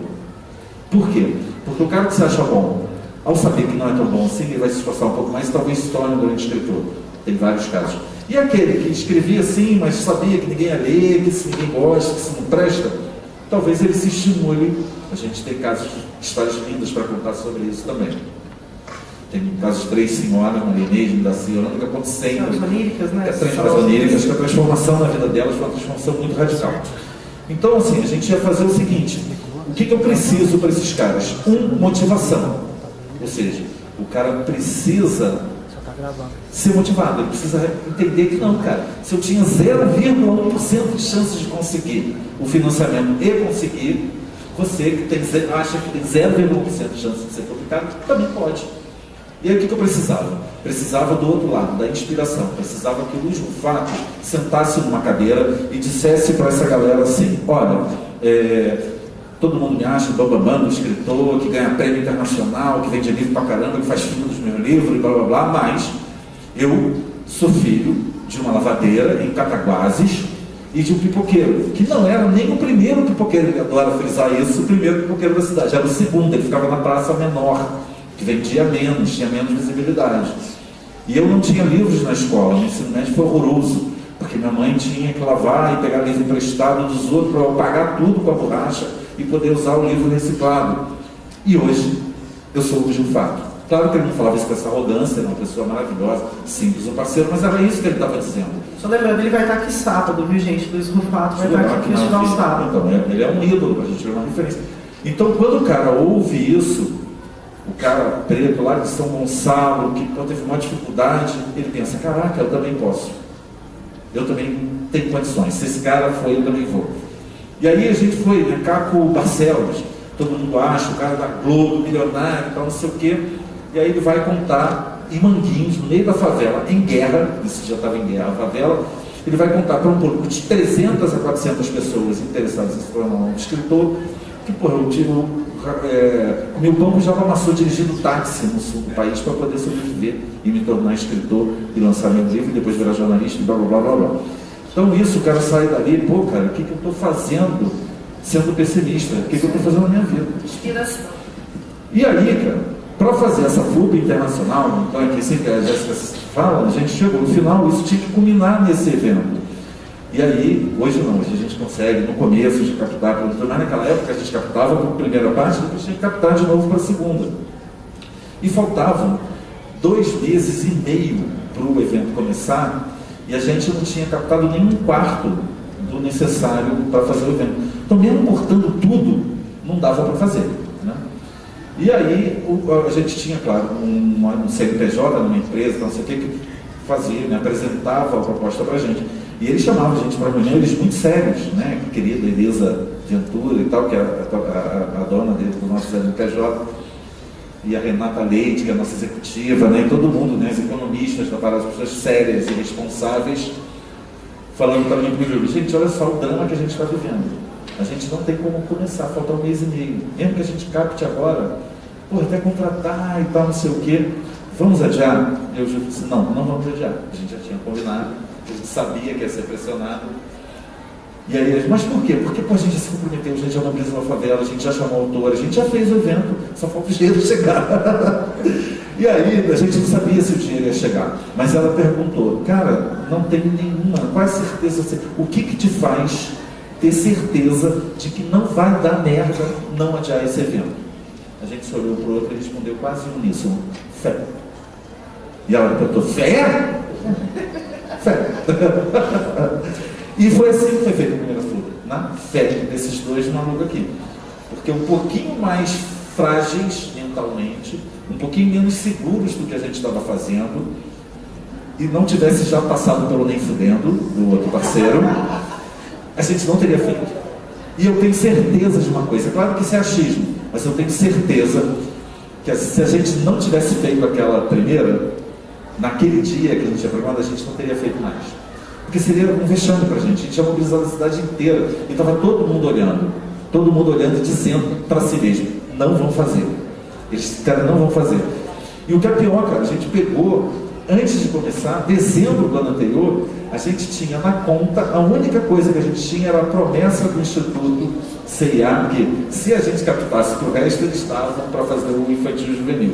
Por quê? Porque o cara que se acha bom, ao saber que não é tão bom assim, ele vai se esforçar um pouco mais e talvez se torne um grande escritor. Tem vários casos. E aquele que escrevia assim, mas sabia que ninguém ia ler, que se ninguém gosta, que se não presta, talvez ele se estimule. A gente tem casos, histórias lindas para contar sobre isso também. Tem casos de 3 senhoras, Maria Inês, da Ciolanda, que acontecem. As oníricas, né? As oníricas, que a transformação na vida delas foi uma transformação muito radical. Então, assim, a gente ia fazer o seguinte: o que eu preciso para esses caras? Motivação. Ou seja, o cara precisa ser motivado, ele precisa entender que não, cara, se eu tinha 0,1% de chances de conseguir o financiamento e conseguir, você que acha que tem 0,1% de chance de ser publicado, também pode. E aí o que eu precisava? Precisava do outro lado, da inspiração. Precisava que o Luiz Rufato sentasse numa cadeira e dissesse para essa galera assim: olha, todo mundo me acha bababando, escritor, que ganha prêmio internacional, que vende livro pra caramba, que faz filme dos meus livros, e blá blá blá, mas eu sou filho de uma lavadeira em Cataguases e de um pipoqueiro, que não era nem o primeiro pipoqueiro, ele adora frisar isso, o primeiro pipoqueiro da cidade, era o segundo, ele ficava na praça menor, que vendia menos, tinha menos visibilidade. E eu não tinha livros na escola, o ensino médio foi horroroso, porque minha mãe tinha que lavar e pegar livro emprestado dos outros para eu pagar tudo com a borracha e poder usar o livro reciclado. E hoje eu sou o Luiz Rufato. Claro que ele não falava isso com essa arrogância, era uma pessoa maravilhosa, simples, um parceiro, mas era isso que ele estava dizendo. Só lembrando, ele vai estar aqui sábado, viu, gente? Luiz Rufato vai estar aqui no Festival Sábado. Então, ele é um ídolo para a gente, é uma referência. Então, quando o cara ouve isso, o cara preto lá de São Gonçalo, que teve uma dificuldade, ele pensa: caraca, eu também posso. Eu também tenho condições. Se esse cara foi, eu também vou. E aí a gente foi, né? Caco Barcelos, todo mundo acha, o cara da Globo, milionário, tal, não sei o quê. E aí ele vai contar em Manguinhos, no meio da favela, em guerra, isso já estava em guerra, a favela, ele vai contar para um público de 300 a 400 pessoas interessadas em se tornar um escritor, que, porra, eu tive o meu banco já amassou dirigindo táxi no sul do país para poder sobreviver e me tornar escritor e lançar meu livro e depois virar jornalista e blá blá blá blá. Então isso, o cara sai dali, pô, cara, o que eu estou fazendo sendo pessimista? O que eu estou fazendo na minha vida? Inspiração. E aí, cara, para fazer essa FUB internacional, então aqui sempre que a Jéssica fala, a gente chegou no final, isso tinha que culminar nesse evento. E aí, hoje não, hoje a gente consegue, no começo, de captar, mas naquela época a gente captava para a primeira parte, depois tinha que captar de novo para a segunda. E faltavam 2 meses e meio para o evento começar, e a gente não tinha captado nem 1/4 do necessário para fazer o evento. Então, mesmo cortando tudo, não dava para fazer, né? E aí, a gente tinha, claro, um CNPJ numa empresa, não sei o que fazia, né, apresentava a proposta para a gente. E eles chamavam a gente para reunião, eles muito sérios, né? Querida Elisa Ventura e tal, que é a dona do nosso CNPJ, e a Renata Leite, que é a nossa executiva, né? E todo mundo, né? Os economistas da parada, as pessoas sérias e responsáveis, falando para mim comigo: gente, olha só o drama que a gente está vivendo. A gente não tem como começar, falta 1 mês e meio. Mesmo que a gente capte agora, até contratar e tal, não sei o quê. Vamos adiar? Eu disse: não vamos adiar. A gente já tinha combinado. A gente sabia que ia ser pressionado. E aí, mas por quê? Porque a gente se comprometeu, a gente já mobilizou uma favela, a gente já chamou autor, a gente já fez o evento, só falta o dinheiro chegar. E aí, a gente não sabia se o dinheiro ia chegar. Mas ela perguntou: cara, não tem nenhuma, qual é a certeza? O que te faz ter certeza de que não vai dar merda não adiar esse evento? a gente se olhou para o outro e respondeu quase uníssono: fé. E ela perguntou: fé? Fé. E foi assim que foi feita a primeira fluta, na fé desses dois malucos aqui. Porque um pouquinho mais frágeis mentalmente, um pouquinho menos seguros do que a gente estava fazendo, e não tivesse já passado pelo nem fudendo do outro parceiro, a gente não teria feito. E eu tenho certeza de uma coisa, claro que isso é achismo, mas eu tenho certeza que se a gente não tivesse feito aquela primeira, naquele dia que a gente tinha programado, a gente não teria feito mais. Porque seria um vexame para a gente tinha mobilizado a cidade inteira, e estava todo mundo olhando e dizendo para si mesmo: não vão fazer. Esses caras não vão fazer. E o que é pior, cara, a gente pegou, antes de começar, dezembro do ano anterior, a gente tinha na conta, a única coisa que a gente tinha era a promessa do Instituto CIA, que se a gente captasse para o resto, eles estavam para fazer o infantil juvenil.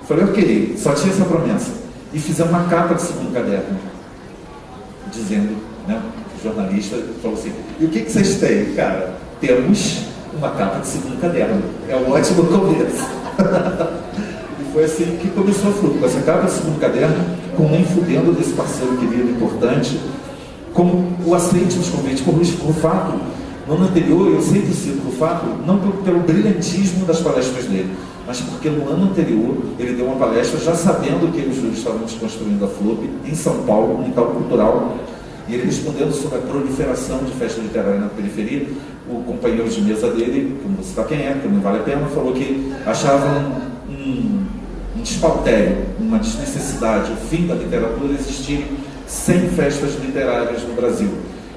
Falei: ok, só tinha essa promessa. E fizemos uma capa de segundo caderno, dizendo, né, o jornalista falou assim: e o que vocês têm? Cara, temos uma capa de segundo caderno. É um ótimo começo. E foi assim que começou a Flup, com essa capa de segundo caderno, com nem fudendo desse parceiro querido, importante, com o aceite dos convites por Luiz Rufato. No ano anterior, eu sempre cito o Rufato, não pelo brilhantismo das palestras dele, mas porque no ano anterior ele deu uma palestra já sabendo que eles estávamos construindo a Flup em São Paulo, um tal cultural, e ele respondendo sobre a proliferação de festa literária na periferia. O companheiro de mesa dele, que não vou citar quem é, que não vale a pena, falou que achava um despautério, uma desnecessidade, o fim da literatura existir sem festas literárias no Brasil.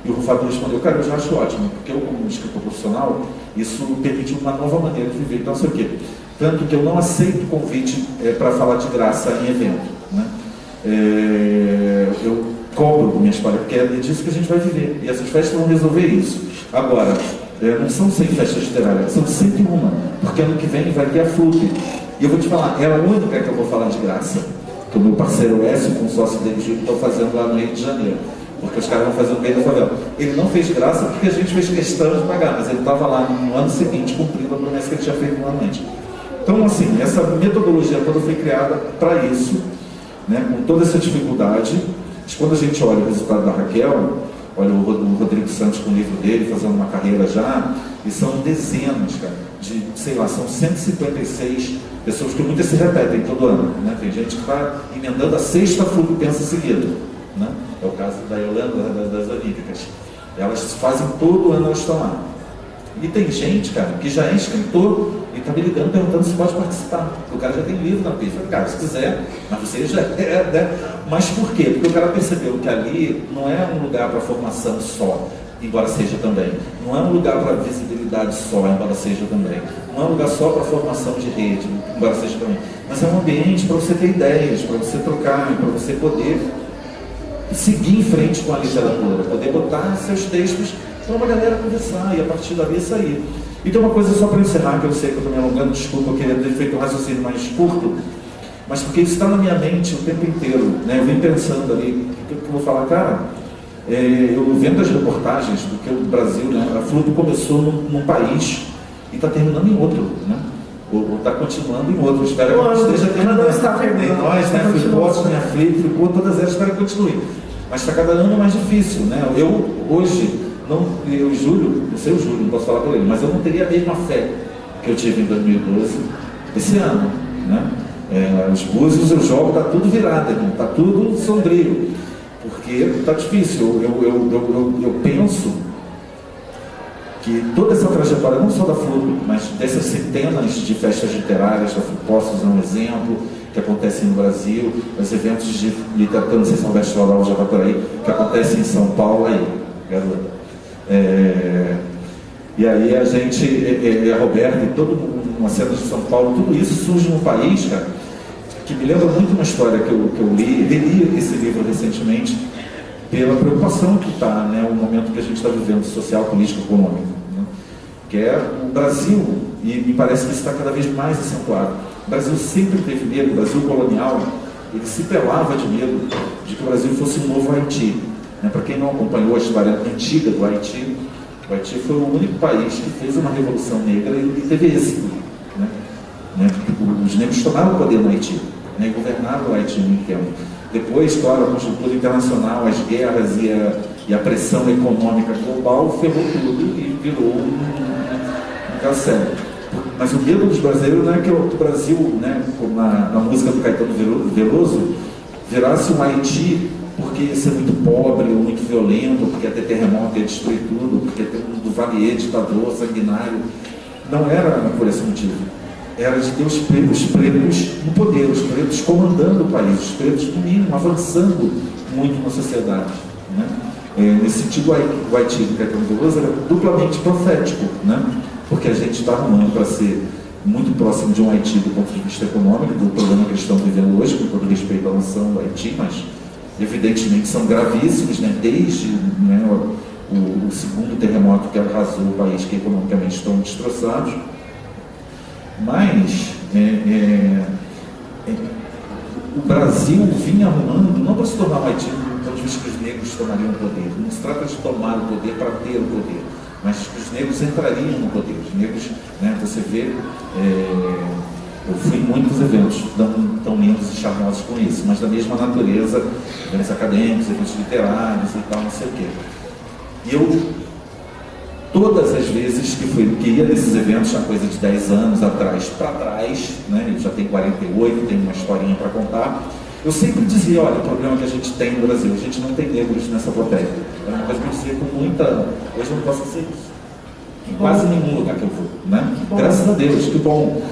E o Rufato respondeu: cara, eu já acho ótimo, porque eu, como escritor profissional, isso permite uma nova maneira de viver. Então, sei o quê. Tanto que eu não aceito convite para falar de graça em evento, né? Eu cobro minha história, porque é disso que a gente vai viver. E essas festas vão resolver isso. Agora, não são 100 festas literárias, são 101, porque ano que vem vai ter a Flup. E eu vou te falar, é a única que eu vou falar de graça, que o meu parceiro Écio, com o sócio dele, Gil, estão fazendo lá no Rio de Janeiro. Porque os caras vão fazer o meio da favela. Ele não fez graça porque a gente fez questão de pagar, mas ele estava lá no ano seguinte cumprindo a promessa que ele tinha feito no ano antes. Então, assim, essa metodologia toda foi criada para isso, né, com toda essa dificuldade. Mas quando a gente olha o resultado da Raquel, olha o Rodrigo Santos com o livro dele, fazendo uma carreira já, e são dezenas, cara, de, sei lá, são 156 pessoas que muitas se repetem todo ano, né? Tem gente que vai emendando a sexta Flup Pensa seguida, né? É o caso da Yolanda, das Olímpicas. Elas fazem todo ano, elas estão lá. E tem gente, cara, que já é escritor e está me ligando perguntando se pode participar. O cara já tem livro na pista. Cara, se quiser, mas você já é, né? Mas por quê? Porque o cara percebeu que ali não é um lugar para formação só, embora seja também. Não é um lugar para visibilidade só, embora seja também. Não é um lugar só para formação de rede, embora seja também. Mas é um ambiente para você ter ideias, para você trocar, para você poder seguir em frente com a literatura, poder botar seus textos para uma galera conversar e a partir dali sair. E tem uma coisa só para encerrar, que eu sei que eu estou me alongando, desculpa, eu queria ter feito um raciocínio mais curto, mas porque isso está na minha mente o tempo inteiro, né? Eu venho pensando ali, o que eu vou falar, cara, eu vendo as reportagens do que o Brasil, né? A Flup começou num país e está terminando em outro, né? Ou está continuando em outro. Espero que esteja terminando. Tem nós, né? Flipbots, minha Flip, todas elas, espero que continue. Mas está cada ano mais difícil, né? Eu, hoje, eu Júlio, não sei o Júlio, não posso falar por ele, mas eu não teria a mesma fé que eu tive em 2012, esse ano, né? Os búzios eu jogo, está tudo virado, está tudo sombrio, porque está difícil. Eu penso que toda essa trajetória, não só da Flup, mas dessas centenas de festas literárias, posso usar um exemplo, que acontecem no Brasil, os eventos de literatura, não sei se a Alberto Floral já está por aí, que acontecem em São Paulo, aí, garota. E aí a gente, a Roberta e toda uma cena de São Paulo, tudo isso surge num país, cara, que me lembra muito uma história que eu reli esse livro recentemente, pela preocupação que está, né, o momento que a gente está vivendo, social, político, econômico, né, que é o Brasil, e me parece que isso está cada vez mais acentuado. O Brasil sempre teve medo, o Brasil colonial, ele se pelava de medo de que o Brasil fosse um novo Haiti. Né? Para quem não acompanhou a história antiga do Haiti, o Haiti foi o único país que fez uma revolução negra e teve êxito. Né? né? Os negros tomaram o poder no Haiti, né? Governaram o Haiti muito tempo. Depois, claro, a conjuntura internacional, as guerras e a pressão econômica global ferrou tudo e virou um carcel. Mas o medo dos brasileiros não é que o Brasil, né, como na música do Caetano Veloso, virasse um Haiti porque ia ser muito pobre, ou muito violento, porque ia ter terremoto, ia destruir tudo, porque ia ter um Duvalier, ditador, sanguinário. Não era por esse motivo. Era de ter os pretos no poder, os pretos comandando o país, os pretos, no mínimo, avançando muito na sociedade, né? Nesse sentido, o Haiti do Caetano Veloso era duplamente profético, né? Porque a gente está arrumando para ser muito próximo de um Haiti do ponto de vista econômico, do problema que eles estão vivendo hoje, com todo respeito à nação do Haiti, mas evidentemente são gravíssimos, né? Desde, né, o segundo terremoto que arrasou o país, que economicamente estão destroçados. Mas o Brasil vinha arrumando, não para se tornar um Haiti, do ponto de vista que os negros tomariam o poder. Não se trata de tomar o poder para ter o poder, mas que os negros entrariam no poder. Os negros, né, você vê, eu fui em muitos eventos tão lindos e charmosos com isso, mas da mesma natureza, eventos acadêmicos, eventos literários e tal, não sei o quê. E eu, todas as vezes que ia nesses eventos, há coisa de 10 anos atrás para trás, né, eu já tenho 48, tenho uma historinha para contar, eu sempre dizia, olha, o problema que a gente tem no Brasil, a gente não tem negros nessa plateia. Era uma coisa que eu dizia com muita... Hoje eu não posso dizer isso. Em quase nenhum lugar que eu vou, né? Graças a Deus, que bom.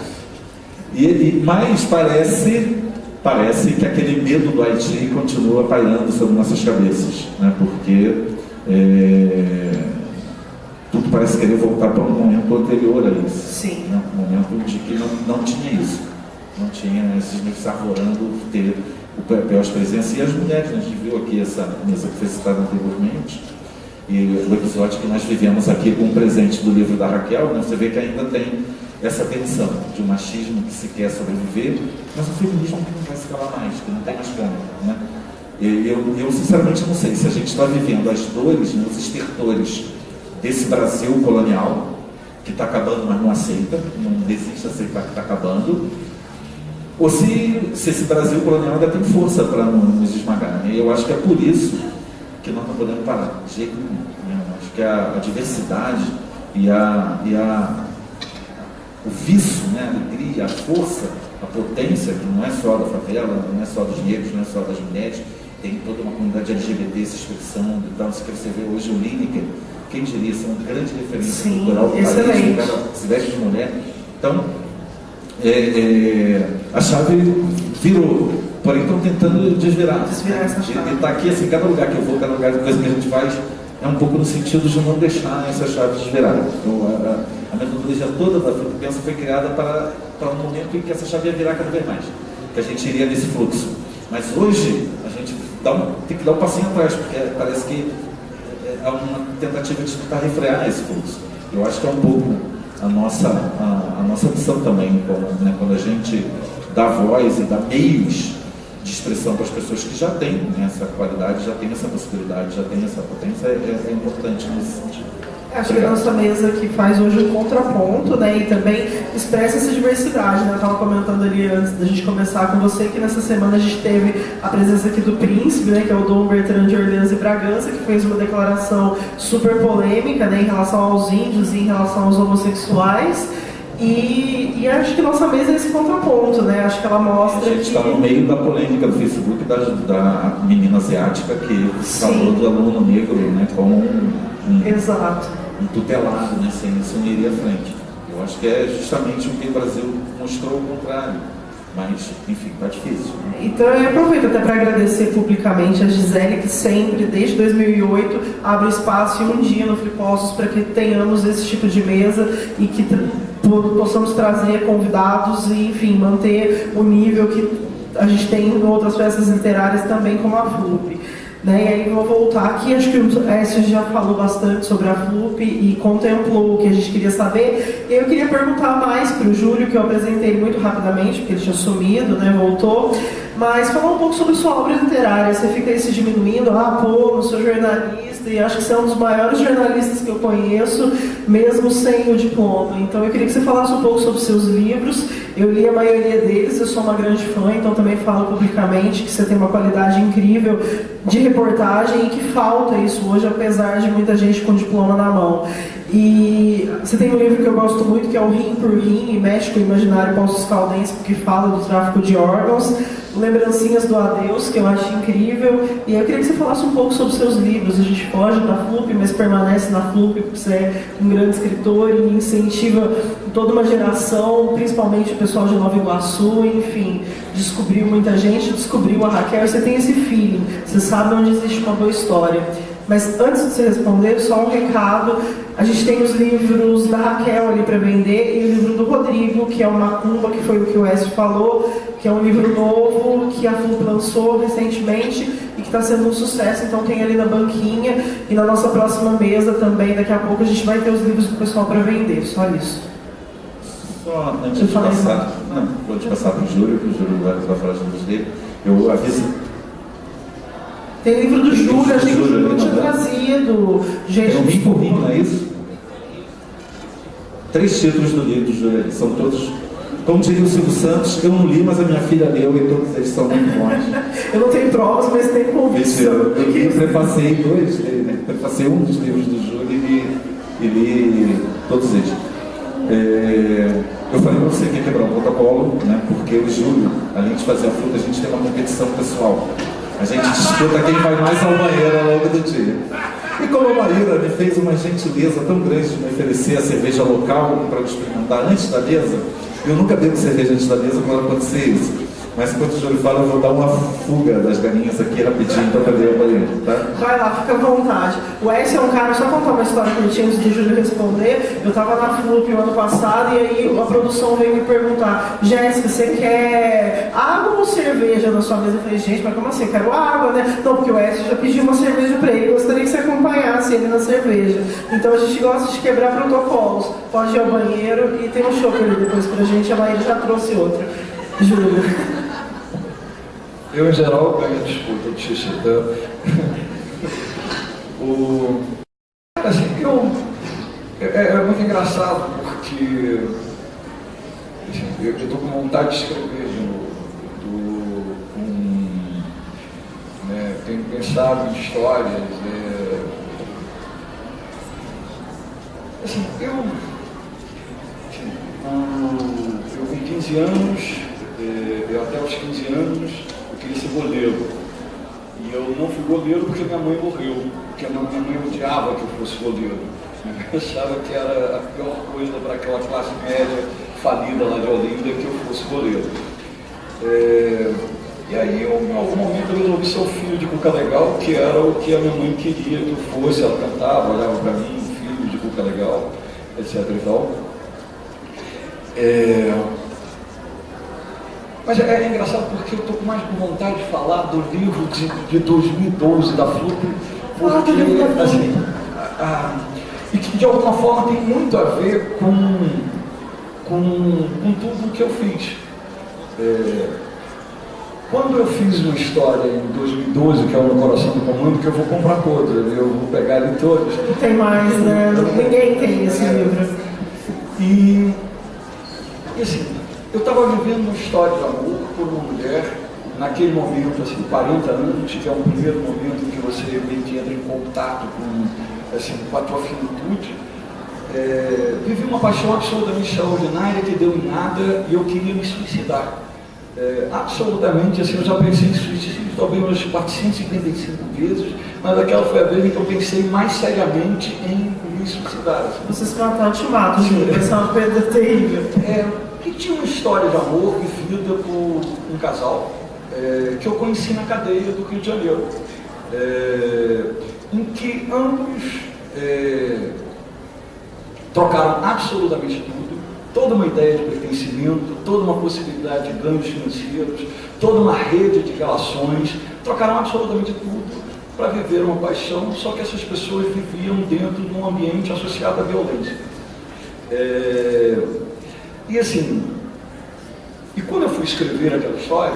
Mas parece que aquele medo do Haiti continua pairando sobre nossas cabeças, né? Porque tudo parece querer voltar para um momento anterior a isso. Sim. Né? Um momento de que não tinha isso. Não tinha esses negros arvorando ter o papel, as presenças. E as mulheres, né? A gente viu aqui essa mesa que foi citada anteriormente, e o episódio que nós vivemos aqui com o presente do livro da Raquel, né? Você vê que ainda tem essa tensão de um machismo que se quer sobreviver, mas um feminismo que não vai se calar mais, que não tem mais como, né? Eu sinceramente não sei se a gente está vivendo as dores, né, os estertores desse Brasil colonial, que está acabando, mas não aceita, não desiste de aceitar que está acabando, ou se esse Brasil colonial ainda tem força para nos esmagar, né? Eu acho que é por isso que nós não podemos parar, de jeito nenhum, né? Eu acho que a diversidade e o vício, né, a alegria, a força, a potência, que não é só da favela, não é só dos negros, não é só das mulheres, tem toda uma comunidade LGBT se expressando. Então, se você vê hoje o Lineker, quem diria, são uma grande referência cultural do país, o cara se veste de mulher. Então, a chave virou, porém estão tentando desvirar Essa chave. E está aqui, assim, cada lugar que eu vou, cada lugar, coisa que a gente faz, é um pouco no sentido de não deixar essa chave desvirar. Então, a metodologia toda da Fruta Pensa foi criada para um momento em que essa chave ia virar cada vez mais, que a gente iria nesse fluxo. Mas hoje, a gente tem que dar um passinho atrás, porque parece que é uma tentativa de tentar refrear esse fluxo. Eu acho que é um pouco a nossa missão também, né, quando a gente dá voz e dá meios de expressão para as pessoas que já têm, né, essa qualidade, já têm essa possibilidade, já têm essa potência, é importante nesse sentido. Acho que a nossa mesa que faz hoje um contraponto, né, e também expressa essa diversidade, né? Eu estava comentando ali antes da gente começar com você que nessa semana a gente teve a presença aqui do príncipe, né, que é o Dom Bertrand de Orleans e Bragança, que fez uma declaração super polêmica, né, em relação aos índios e em relação aos homossexuais. E acho que nossa mesa é esse contraponto, né? Acho que ela mostra a gente está no meio da polêmica do Facebook da menina asiática que falou do aluno negro, né, como Exato. um tutelado, né? Sem isso não iria à frente. Eu acho que é justamente o que o Brasil mostrou o contrário. Mas, enfim, está difícil. Então eu aproveito até para agradecer publicamente a Gisele, que sempre, desde 2008, abre espaço e um dia no Flipostos para que tenhamos esse tipo de mesa e que possamos trazer convidados e, enfim, manter o nível que a gente tem em outras festas literárias também, como a FLUP. Né? E aí vou voltar aqui, acho que o Écio já falou bastante sobre a FLUP e contemplou o que a gente queria saber. Eu queria perguntar mais para o Júlio, que eu apresentei muito rapidamente, porque ele tinha sumido, né? Voltou. Mas falar um pouco sobre sua obra literária. Você fica aí se diminuindo, não sou jornalista, e acho que você é um dos maiores jornalistas que eu conheço, mesmo sem o diploma. Então eu queria que você falasse um pouco sobre seus livros Eu li a maioria deles, eu sou uma grande fã, então também falo publicamente que você tem uma qualidade incrível de reportagem e que falta isso hoje, apesar de muita gente com diploma na mão. E você tem um livro que eu gosto muito, que é o Rim por Rim, e mexe com o imaginário pós-escaldense, porque fala do tráfico de órgãos. Lembrancinhas do Adeus, que eu acho incrível. E aí eu queria que você falasse um pouco sobre os seus livros. A gente foge da FLUP, mas permanece na FLUP, porque você é um grande escritor e incentiva toda uma geração, principalmente o pessoal de Nova Iguaçu, enfim, descobriu muita gente, descobriu a Raquel, e você tem esse feeling, você sabe onde existe uma boa história. Mas antes de você responder, só um recado. A gente tem os livros da Raquel ali para vender e o livro do Rodrigo, que é o Macumba, que foi o que o Écio falou, que é um livro novo que a FLUP lançou recentemente e que está sendo um sucesso. Então tem ali na banquinha e na nossa próxima mesa também, daqui a pouco a gente vai ter os livros do pessoal para vender, só isso. Só antes de passar, vou te passar para o Júlio, que o Júlio vai falar dos livros dele. Eu aviso. Tem livro do Júlio, achei que o Júlio tinha trazido. Gente, é um Rim por Rim, não é isso? 3 títulos do livro do Júlio, são todos, como diria o Silvio Santos, eu não li, mas a minha filha leu e todos eles são muito bons. Eu não tenho provas, mas tenho convicção. Eu prefacei prefacei um dos livros do Júlio e li todos eles. Eu falei para você que ia quebrar um protocolo, né? Porque o Júlio, além de fazer a fruta, a gente tem uma competição pessoal. A gente disputa quem vai mais ao banheiro ao longo do dia. E como a Maíra me fez uma gentileza tão grande de me oferecer a cerveja local para eu experimentar antes da mesa, eu nunca bebo cerveja antes da mesa quando acontecer isso. Mas enquanto o Júlio fala, eu vou dar uma fuga das galinhas aqui rapidinho para poder ir ao banheiro, tá? Vai lá, fica à vontade. O Écio é um cara, só contar uma história curtinha antes do Júlio responder. Eu estava na FLUP o ano passado e aí a produção veio me perguntar: Jéssica, você quer água ou cerveja na sua mesa? Eu falei: gente, mas como assim? Eu quero água, né? Não, porque o Écio já pediu uma cerveja para ele, gostaria que você acompanhasse ele na cerveja. Então a gente gosta de quebrar protocolos. Pode ir ao banheiro e tem um chopp ali depois pra gente, a Maíra já trouxe outra. Júlio. Eu, em geral, ganho a disputa de xixi. Cara, assim, é muito engraçado porque assim, eu estou com vontade de escrever de novo. Tenho pensado em histórias. Assim, eu com 15 anos, eu até os 15 anos, eu queria ser goleiro. E eu não fui goleiro porque minha mãe morreu. Porque minha mãe odiava que eu fosse goleiro. Eu achava que era a pior coisa para aquela classe média falida lá de Olinda que eu fosse goleiro. E aí, em algum momento, eu resolvi ser o filho de Cuca Legal, que era o que a minha mãe queria que eu fosse. Ela cantava, olhava para mim, filho de Cuca Legal, etc. e tal. Mas é engraçado porque eu estou com mais vontade de falar do livro de 2012 da FLUP, porque assim, e que de alguma forma tem muito a ver com tudo o que eu fiz. Quando eu fiz uma história em 2012, que é o No Coração do Comando, que eu vou comprar todas, eu vou pegar ali todas. Não tem mais, né? Ninguém tem esse livro. E assim, eu estava vivendo uma história de amor por uma mulher, naquele momento, assim, 40 anos, que é um primeiro momento em que você meio que entra em contato com a tua finitude. Vivi uma paixão absolutamente extraordinária que deu em nada e eu queria me suicidar. Absolutamente, assim, eu já pensei em suicídio talvez umas 455 vezes, mas aquela foi a vez em que eu pensei mais seriamente em me suicidar. Assim. Você se matar, eu te mato, Júlio. Vai ser uma perda terrível. E tinha uma história de amor vivida por um casal que eu conheci na cadeia do Rio de Janeiro, em que ambos trocaram absolutamente tudo, toda uma ideia de pertencimento, toda uma possibilidade de ganhos financeiros, toda uma rede de relações, trocaram absolutamente tudo para viver uma paixão, só que essas pessoas viviam dentro de um ambiente associado à violência. E assim, e quando eu fui escrever aquela história,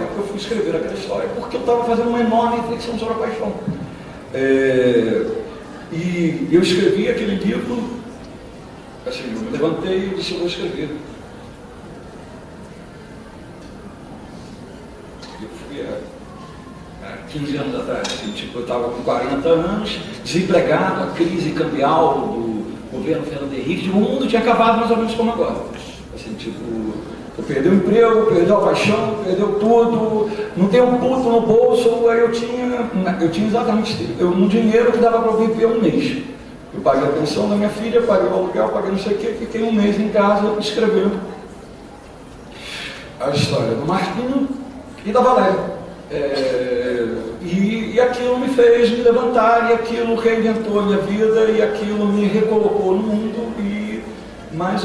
porque eu estava fazendo uma enorme reflexão sobre a paixão. E eu escrevi aquele livro, assim, eu me levantei e disse: eu vou escrever. 15 anos atrás, assim, tipo, eu estava com 40 anos, desempregado, a crise cambial do governo Fernando Henrique, o mundo tinha acabado mais ou menos como agora. Assim, tipo, eu perdi o emprego, perdeu a paixão, perdeu tudo, não tem um puto no bolso, aí eu tinha exatamente um dinheiro que dava para viver um mês. Eu paguei a pensão da minha filha, paguei o aluguel, paguei não sei o quê, fiquei um mês em casa escrevendo a história do Marquinho e da Valéria. E aquilo me fez me levantar, e aquilo reinventou a minha vida, e aquilo me recolocou no mundo, mas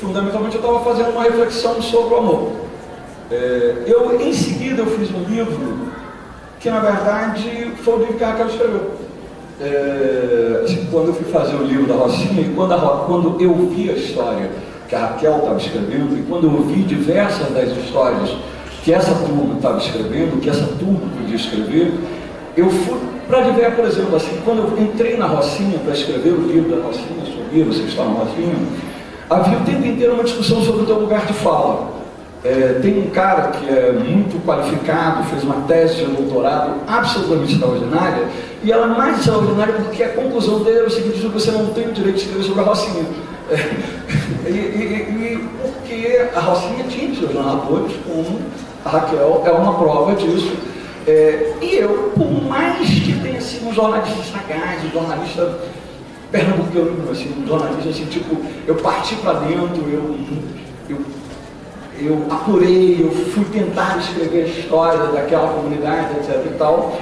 fundamentalmente eu estava fazendo uma reflexão sobre o amor. Em seguida eu fiz um livro que na verdade foi o livro que a Raquel escreveu. Assim, quando eu fui fazer o livro da Rocinha, e quando eu vi a história que a Raquel estava escrevendo, e quando eu vi diversas das histórias que essa turma estava escrevendo, que essa turma podia escrever, eu fui para diversas, por exemplo, assim, quando eu entrei na Rocinha para escrever o livro da Rocinha, sobre você está na Rocinha, havia o tempo inteiro uma discussão sobre o teu lugar de fala. Tem um cara que é muito qualificado, fez uma tese de doutorado absolutamente extraordinária, e ela é mais extraordinária porque a conclusão dele é o seguinte: você não tem o direito de escrever sobre a Rocinha. Porque a Rocinha tinha seus narradores, como a Raquel é uma prova disso. E eu, por mais que tenha sido um jornalista sagaz, um jornalista pernambucano, assim, um jornalista assim, tipo, eu parti para dentro, eu apurei, eu fui tentar escrever a história daquela comunidade, etc e tal,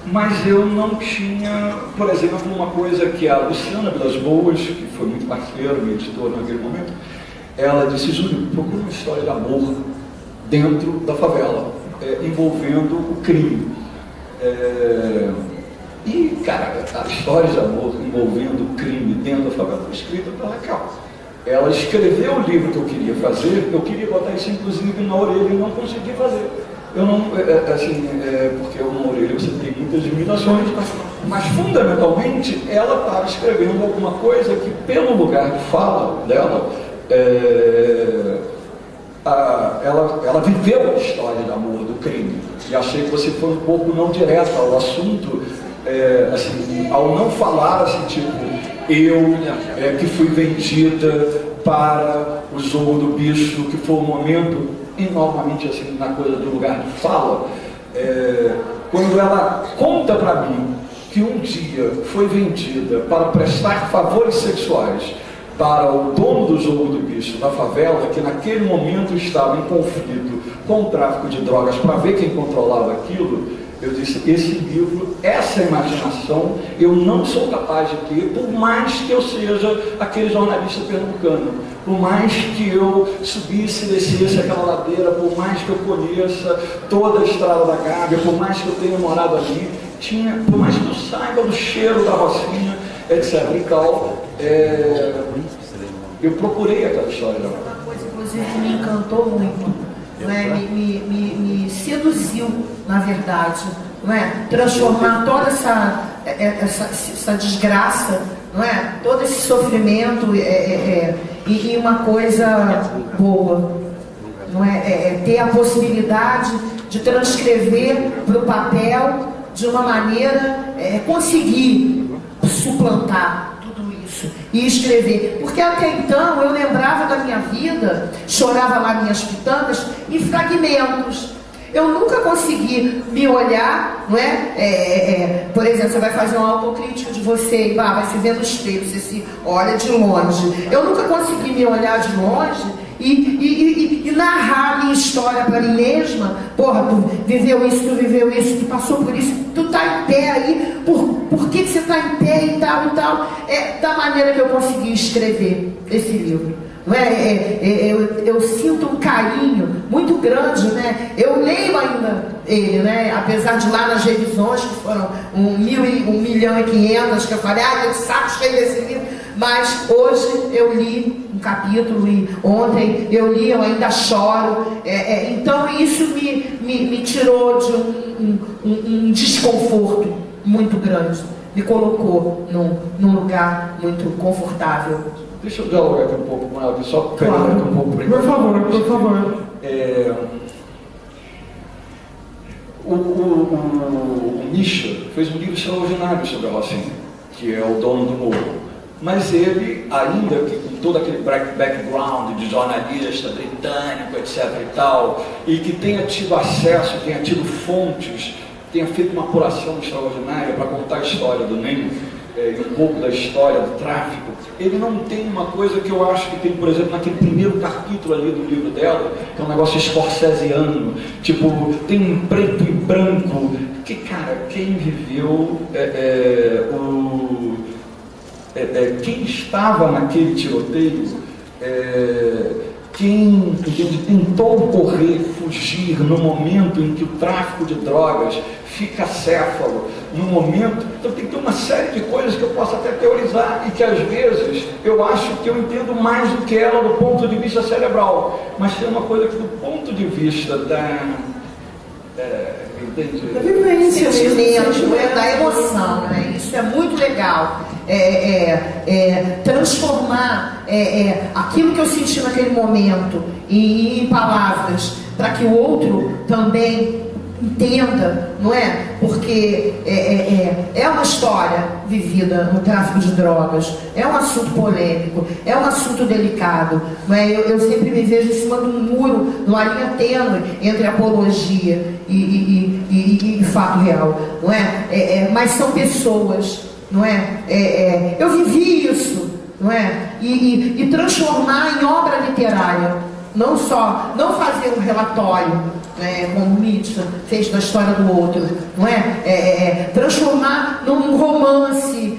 mas eu não tinha, por exemplo, uma coisa que a Luciana Vilas Boas, que foi muito parceira, minha editora naquele momento, ela disse: Júlio, procura uma história de amor dentro da favela, envolvendo o crime. E, cara, a história de amor envolvendo o crime dentro da favela foi escrita pela Raquel. Ela escreveu o livro que eu queria fazer, eu queria botar isso inclusive na orelha e não consegui fazer. Eu não, porque uma orelha você tem muitas limitações, mas fundamentalmente ela estava escrevendo alguma coisa que, pelo lugar de fala dela, ela viveu a história de amor, do crime. E achei que você foi um pouco não direto ao assunto, assim, ao não falar assim, tipo, eu que fui vendida para o jogo do bicho, que foi um momento enormemente assim, na coisa do lugar de fala, quando ela conta para mim que um dia foi vendida para prestar favores sexuais para o dono do jogo do bicho da favela, que naquele momento estava em conflito com o tráfico de drogas para ver quem controlava aquilo, eu disse: esse livro, essa imaginação, eu não sou capaz de ter, por mais que eu seja aquele jornalista pernambucano, por mais que eu subisse e descesse aquela ladeira, por mais que eu conheça toda a estrada da Gávea, por mais que eu tenha morado ali, por mais que eu saiba do cheiro da Rocinha, etc. e tal, eu procurei aquela história. Uma coisa, inclusive, que me encantou muito, me seduziu, na verdade, não é? Transformar toda essa desgraça, não é? Todo esse sofrimento em uma coisa boa, não é? Ter a possibilidade de transcrever para o papel de uma maneira, conseguir suplantar e escrever, porque até então eu lembrava da minha vida, chorava lá minhas pitangas em fragmentos. Eu nunca consegui me olhar, não é? Por exemplo, você vai fazer uma autocrítica de você e vai se ver no espelho, você se olha de longe. Eu nunca consegui me olhar de longe e narrar a minha história para mim mesma. Porra, tu viveu isso, tu passou por isso, tu tá em pé aí, por que você tá em pé e tal e tal? Da maneira que eu consegui escrever esse livro. Não eu sinto um carinho muito grande, né? Eu leio ainda ele, né? Apesar de lá nas revisões, que foram 1.500.000, que eu falei, que saco cheio desse livro, mas hoje eu li um capítulo e ontem eu li, eu ainda choro, então isso me tirou de um desconforto muito grande, me colocou num lugar muito confortável. Deixa eu dialogar aqui um pouco com ela, só claro. Um pouco por favor. O Misha fez um livro extraordinário sobre a Rocinha, que é o Dono do Morro. Mas ele, ainda que com todo aquele background de jornalista britânico, etc. e tal, e que tenha tido acesso, tenha tido fontes, tenha feito uma apuração extraordinária para contar a história do NEM, e um pouco da história do tráfico, ele não tem uma coisa que eu acho que tem, por exemplo, naquele primeiro capítulo ali do livro dela, que é um negócio scorsesiano, tipo, tem um preto e branco, que, cara, quem viveu quem estava naquele tiroteio, quem tentou correr, fugir no momento em que o tráfico de drogas fica acéfalo, no momento, então tem que ter uma série de coisas que eu posso até teorizar e que às vezes eu acho que eu entendo mais do que ela do ponto de vista cerebral, mas tem uma coisa que do ponto de vista da vivência, sentimento, da emoção, né? Isso é muito legal. Transformar aquilo que eu senti naquele momento em palavras, para que o outro também entenda, não é? Porque é uma história vivida no tráfico de drogas, é um assunto polêmico, é um assunto delicado, não é? Eu sempre me vejo em cima de um muro, numa linha tênue entre apologia e fato real, não é? Mas são pessoas, não é? Eu vivi isso, não é? E transformar em obra literária, não fazer um relatório, como Nietzsche fez da história do outro, não é? Transformar num romance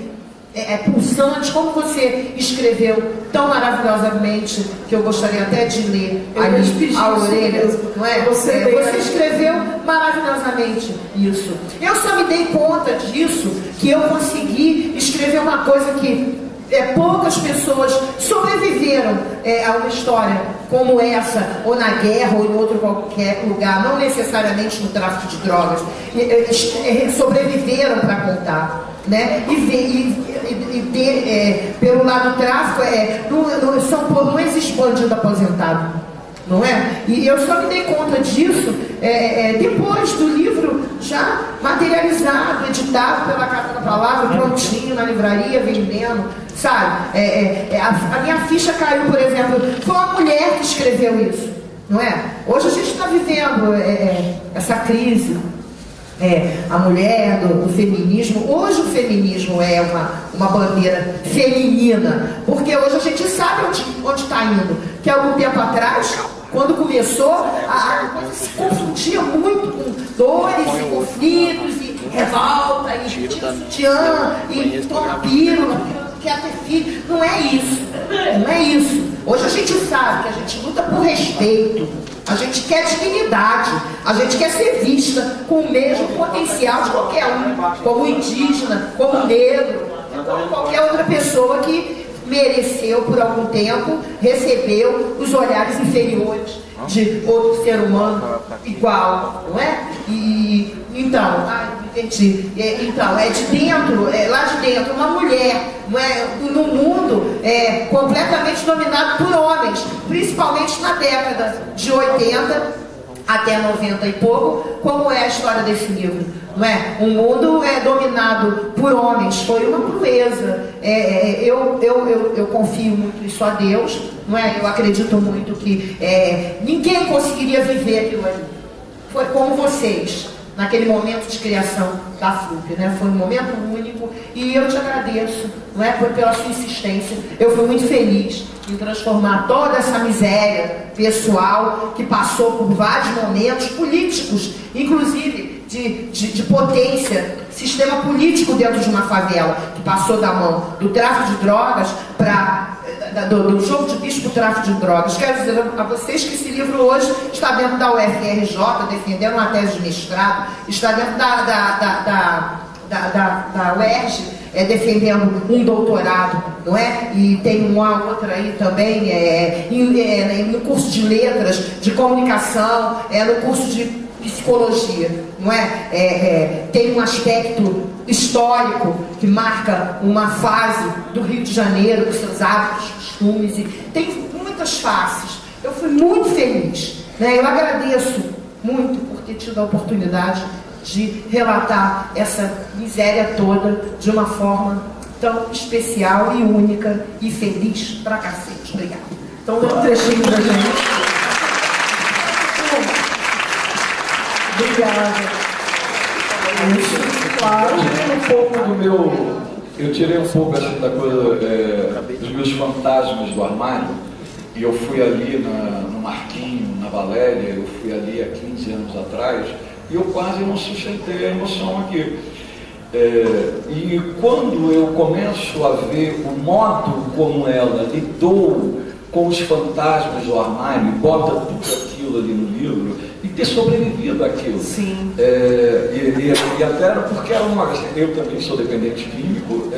pulsante, como você escreveu tão maravilhosamente, que eu gostaria até de ler ali a orelha, não é? Você escreveu maravilhosamente isso. Eu só me dei conta disso, que eu consegui escrever uma coisa que poucas pessoas sobreviveram a uma história como essa, ou na guerra, ou em outro qualquer lugar, não necessariamente no tráfico de drogas, sobreviveram para contar, né? Pelo lado do tráfico, não existe bandido aposentado, não é? E eu só me dei conta disso depois do livro já materializado, editado pela Casa da Palavra, prontinho na livraria, vendendo, sabe? A minha ficha caiu, por exemplo, foi uma mulher que escreveu isso, não é? Hoje a gente está vivendo essa crise, a mulher do feminismo. Hoje o feminismo é uma bandeira feminina, porque hoje a gente sabe onde está indo, que algum tempo atrás, quando começou, a coisa se confundia muito com dores e conflitos e revolta e sutiã e toma pílula, quer ter filho. Não é isso, não é isso. Hoje a gente sabe que a gente luta por respeito, a gente quer dignidade, a gente quer ser vista com o mesmo potencial de qualquer um, como indígena, como negro, como qualquer outra pessoa que mereceu por algum tempo, recebeu os olhares inferiores de outro ser humano igual, não é? Então, entendi. Então, de dentro, lá de dentro, uma mulher, não é? No mundo completamente dominado por homens, principalmente na década de 80 até 90 e pouco, como é a história desse livro, não é? Um mundo dominado por homens, foi uma crueza. Eu confio muito isso a Deus, não é? Eu acredito muito que ninguém conseguiria viver aquilo ali. Foi como vocês, naquele momento de criação da FLUP, né? Foi um momento único e eu te agradeço, não é? Pela sua insistência. Eu fui muito feliz em transformar toda essa miséria pessoal que passou por vários momentos políticos, inclusive de potência, sistema político dentro de uma favela, que passou da mão do tráfico de drogas do jogo de bicho para o tráfico de drogas. Quero dizer a vocês que esse livro hoje está dentro da UFRJ, defendendo uma tese de mestrado, está dentro da UERJ, defendendo um doutorado, não é? E tem uma outra aí também, no curso de letras, de comunicação, no curso de psicologia, não é? Tem um aspecto histórico que marca uma fase do Rio de Janeiro, com seus hábitos, costumes, e tem muitas faces. Eu fui muito feliz, né? Eu agradeço muito por ter tido a oportunidade de relatar essa miséria toda de uma forma tão especial e única e feliz pra cacete. Obrigada. Então, dê um trechinho pra gente. Obrigada. Isso, claro. Eu tirei um pouco assim, da coisa dos meus fantasmas do armário, e eu fui ali no Marquinho, na Valéria, eu fui ali há 15 anos atrás, e eu quase não sustentei a emoção aqui. E quando eu começo a ver o modo como ela lidou com os fantasmas do armário, e bota tudo aquilo ali no livro, e ter sobrevivido àquilo. Sim. E até era porque era uma... Eu também sou dependente químico,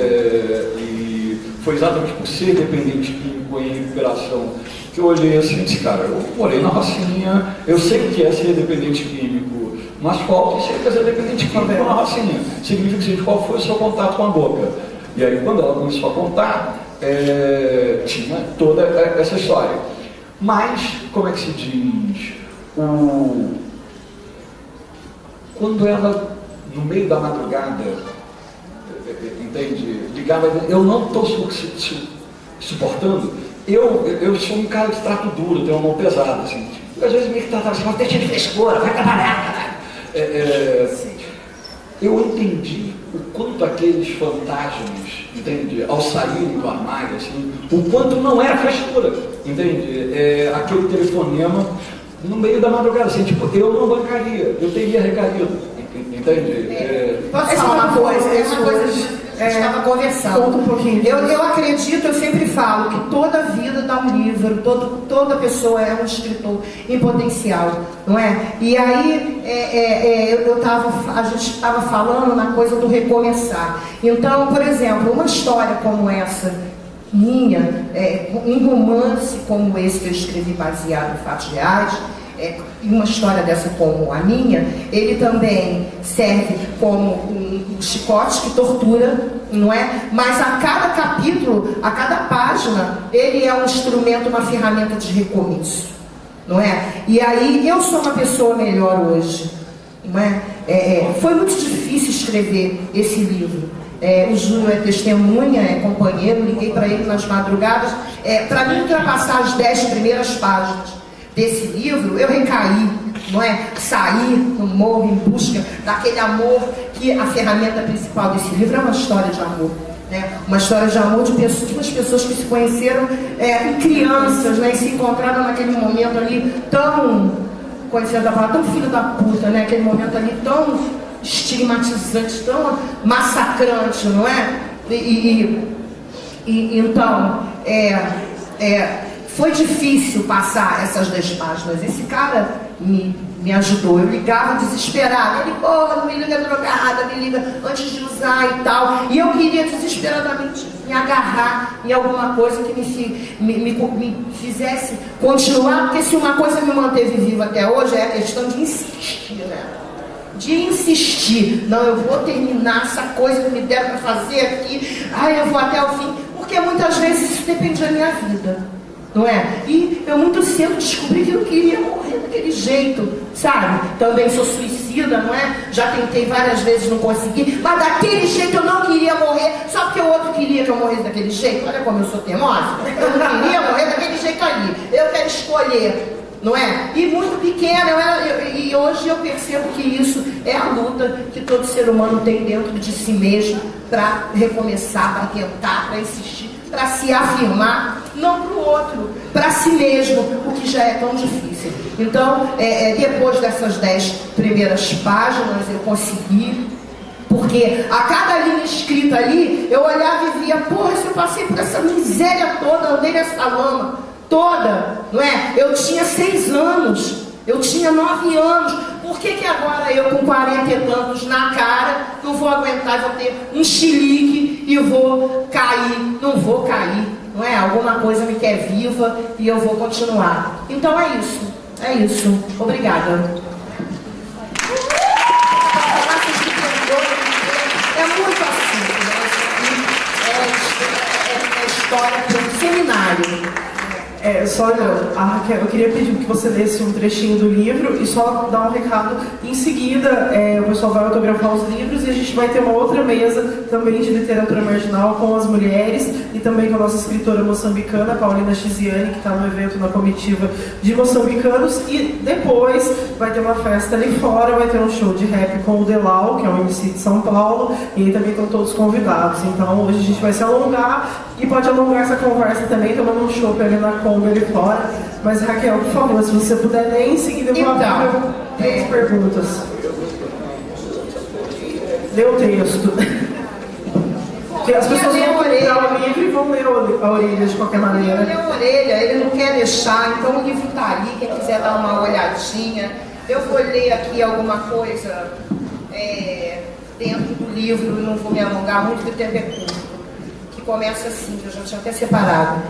e foi exatamente por ser dependente químico em recuperação que eu olhei assim e disse, cara, eu morei na Rocinha, eu sei o que é ser dependente químico, mas qual que é ser dependente químico na Rocinha? Significa assim, qual foi o seu contato com a boca? E aí quando ela começou a contar, tinha toda essa história. Mas, como é que se diz? Quando ela, no meio da madrugada, entende, ligava, eu não estou suportando. Eu sou um cara de trato duro, tenho uma mão pesada, assim. Às vezes meio que tratava assim, deixa de frescura, vai trabalhar. Eu entendi o quanto aqueles fantasmas, entende, ao saírem do armário, assim, o quanto não era frescura, entende? Aquele telefonema no meio da madrugada, assim, tipo, eu não bancaria, eu teria recaído, entende? Posso falar uma coisa? A gente estava conversando. Conta um pouquinho. Eu acredito, eu sempre falo que toda vida dá um livro, toda pessoa é um escritor em potencial, não é? E aí a gente estava falando na coisa do recomeçar. Então, por exemplo, uma história como essa, minha, um romance como esse que eu escrevi baseado em fatos reais, uma história dessa como a minha, ele também serve como um chicote que tortura, não é? Mas a cada capítulo, a cada página, ele é um instrumento, uma ferramenta de recomeço, não é? E aí eu sou uma pessoa melhor hoje, não é? Foi muito difícil escrever esse livro. O Júlio é testemunha, é companheiro, liguei para ele nas madrugadas. Para mim ultrapassar as 10 primeiras páginas desse livro, eu recaí, não é? Saí no morro em busca daquele amor que a ferramenta principal desse livro é uma história de amor, né? Uma história de amor de duas pessoas que se conheceram em crianças, né? E se encontraram naquele momento ali tão, conhecendo a palavra, tão filho da puta, né? Aquele momento ali tão estigmatizante, tão massacrante, não é? Então, foi difícil passar essas 10 páginas. Esse cara me ajudou. Eu ligava desesperada. Ele, porra, não me liga drogada, me liga antes de usar e tal. E eu queria desesperadamente me agarrar em alguma coisa que me fizesse continuar. Porque se uma coisa me manteve viva até hoje, é a questão de insistir, né? De insistir. Não, eu vou terminar essa coisa que me deram para fazer aqui. Eu vou até o fim. Porque muitas vezes isso depende da minha vida, não é? E eu muito cedo descobri que eu queria morrer daquele jeito, sabe? Também sou suicida, não é? Já tentei várias vezes, não consegui, mas daquele jeito eu não queria morrer, só porque o outro queria que eu morresse daquele jeito. Olha como eu sou teimosa. Eu não queria morrer daquele jeito ali. Eu quero escolher, não é? E muito pequena, e hoje eu percebo que isso é a luta que todo ser humano tem dentro de si mesmo para recomeçar, para tentar, para insistir, para se afirmar, não para o outro, para si mesmo, o que já é tão difícil. Então, depois dessas 10 primeiras páginas, eu consegui, porque a cada linha escrita ali, eu olhava e via, porra, se eu passei por essa miséria toda, andei nessa lama toda, não é? Eu tinha 6 anos, eu tinha 9 anos, por que agora eu com 40 e tantos na cara, não vou aguentar, vou ter um chilique e vou cair? Não vou cair, não é? Alguma coisa me quer viva e eu vou continuar. Então é isso. Obrigada. É muito assim, né? É história para um seminário. Só lembrando, Raquel, eu queria pedir que você lesse um trechinho do livro e só dar um recado. Em seguida, o pessoal vai autografar os livros e a gente vai ter uma outra mesa também de literatura marginal com as mulheres e também com a nossa escritora moçambicana, Paulina Chiziane, que está no evento na comitiva de moçambicanos. E depois vai ter uma festa ali fora, vai ter um show de rap com o Delau, que é um MC de São Paulo, e aí também estão todos convidados. Então hoje a gente vai se alongar e pode alongar essa conversa também, tomando um show ali na Kombi ali fora. Mas Raquel, por favor, se você puder ler em seguida, eu vou abrir três perguntas. Lê o texto. Porque as pessoas vão comprar o livro e vão ler a orelha de qualquer maneira. Ele lê a orelha, ele não quer deixar, então o livro está ali, quem quiser dar uma olhadinha. Eu vou ler aqui alguma coisa dentro do livro, não vou me alongar muito, porque o tempo é curto. Que começa assim, que eu já tinha até separado.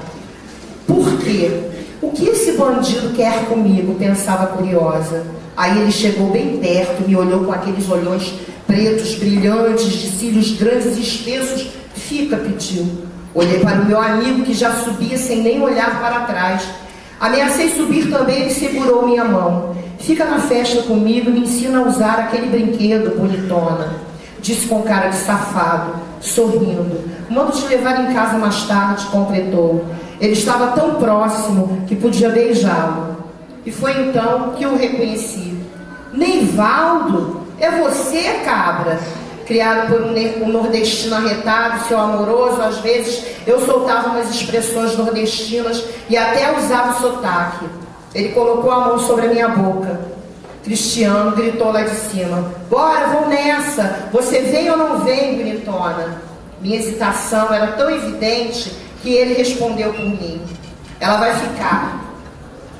Por quê? O que esse bandido quer comigo? Pensava curiosa. Aí ele chegou bem perto, me olhou com aqueles olhões pretos, brilhantes, de cílios grandes e espessos. Fica, pediu. Olhei para o meu amigo que já subia sem nem olhar para trás. Ameacei subir também, ele segurou minha mão. Fica na festa comigo, me ensina a usar aquele brinquedo, bonitona. Disse com cara de safado, sorrindo. Mando te levar em casa mais tarde, completou. Ele estava tão próximo que podia beijá-lo. E foi então que eu reconheci. Neivaldo, é você, cabra? Criado por um nordestino arretado, seu amoroso, às vezes eu soltava umas expressões nordestinas e até usava o sotaque. Ele colocou a mão sobre a minha boca. Cristiano gritou lá de cima. Bora, vamos nessa. Você vem ou não vem, bonitona? Minha hesitação era tão evidente que ele respondeu por mim. Ela vai ficar.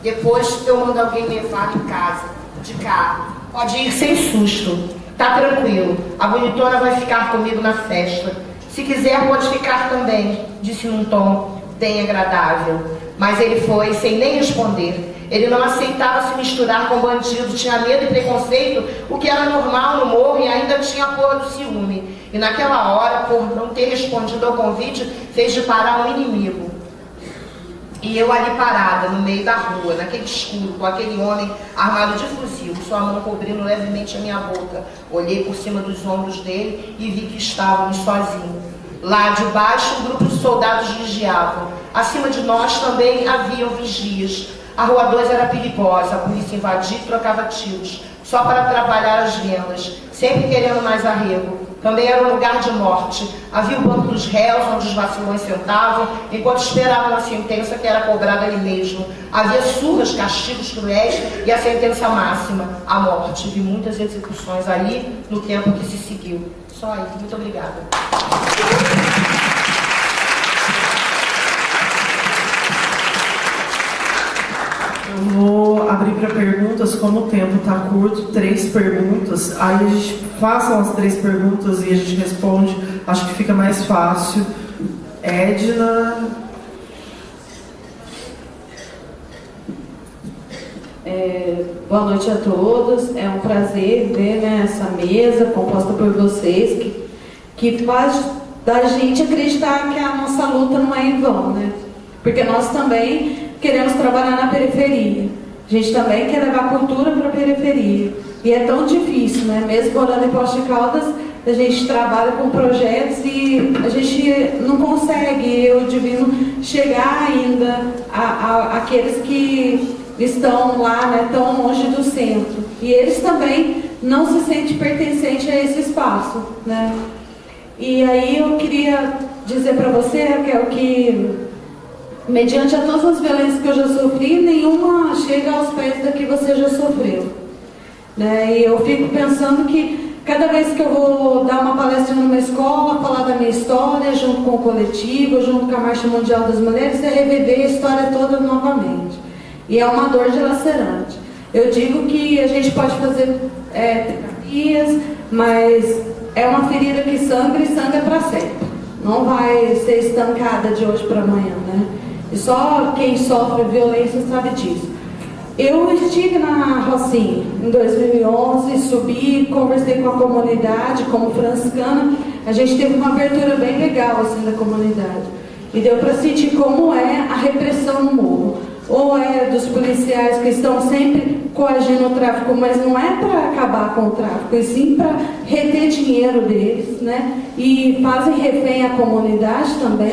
Depois eu mando alguém levar em casa, de carro. Pode ir sem susto. Tá tranquilo. A bonitona vai ficar comigo na festa. Se quiser, pode ficar também, disse num tom bem agradável. Mas ele foi sem nem responder. Ele não aceitava se misturar com bandido, tinha medo e preconceito, o que era normal no morro, e ainda tinha a porra do ciúme. E naquela hora, por não ter respondido ao convite, fez de parar um inimigo. E eu ali parada, no meio da rua, naquele escuro, com aquele homem armado de fuzil, sua mão cobrindo levemente a minha boca. Olhei por cima dos ombros dele e vi que estávamos sozinhos. Lá de baixo, um grupo de soldados vigiavam. Acima de nós também haviam vigias. A Rua 2 era perigosa, a polícia invadia e trocava tiros, só para atrapalhar as vendas, sempre querendo mais arrego. Também era um lugar de morte. Havia o banco dos réus, onde os vacilões sentavam, enquanto esperavam a sentença que era cobrada ali mesmo. Havia surras, castigos cruéis e a sentença máxima, a morte. Vi muitas execuções ali no tempo que se seguiu. Só isso. Muito obrigada. Eu vou abrir para perguntas, como o tempo está curto, 3 perguntas. Aí a gente faça as 3 perguntas e a gente responde. Acho que fica mais fácil. Edna. Boa noite a todos. É um prazer ver, né, essa mesa composta por vocês, que faz da gente acreditar que a nossa luta não é em vão, né? Porque nós também queremos trabalhar na periferia. A gente também quer levar cultura para a periferia. E é tão difícil, né? Mesmo morando em Poços de Caldas, a gente trabalha com projetos e a gente não consegue, eu Divino, chegar ainda àqueles que estão lá, né, tão longe do centro. E eles também não se sentem pertencentes a esse espaço, né? E aí eu queria dizer para você, Raquel, que mediante a todas as violências que eu já sofri, nenhuma chega aos pés da que você já sofreu, né? E eu fico pensando que cada vez que eu vou dar uma palestra numa escola, falar da minha história, junto com o coletivo, junto com a Marcha Mundial das Mulheres, é reviver a história toda novamente. E é uma dor dilacerante. Eu digo que a gente pode fazer terapias, mas é uma ferida que sangra e sangra para sempre. Não vai ser estancada de hoje para amanhã, né? E só quem sofre violência sabe disso. Eu estive na Rocinha em 2011, subi, conversei com a comunidade, como franciscana. A gente teve uma abertura bem legal assim da comunidade. E deu para sentir como é a repressão no morro. Ou é dos policiais que estão sempre coagindo o tráfico, mas não é para acabar com o tráfico, e sim para reter dinheiro deles, né? E fazem refém a comunidade também.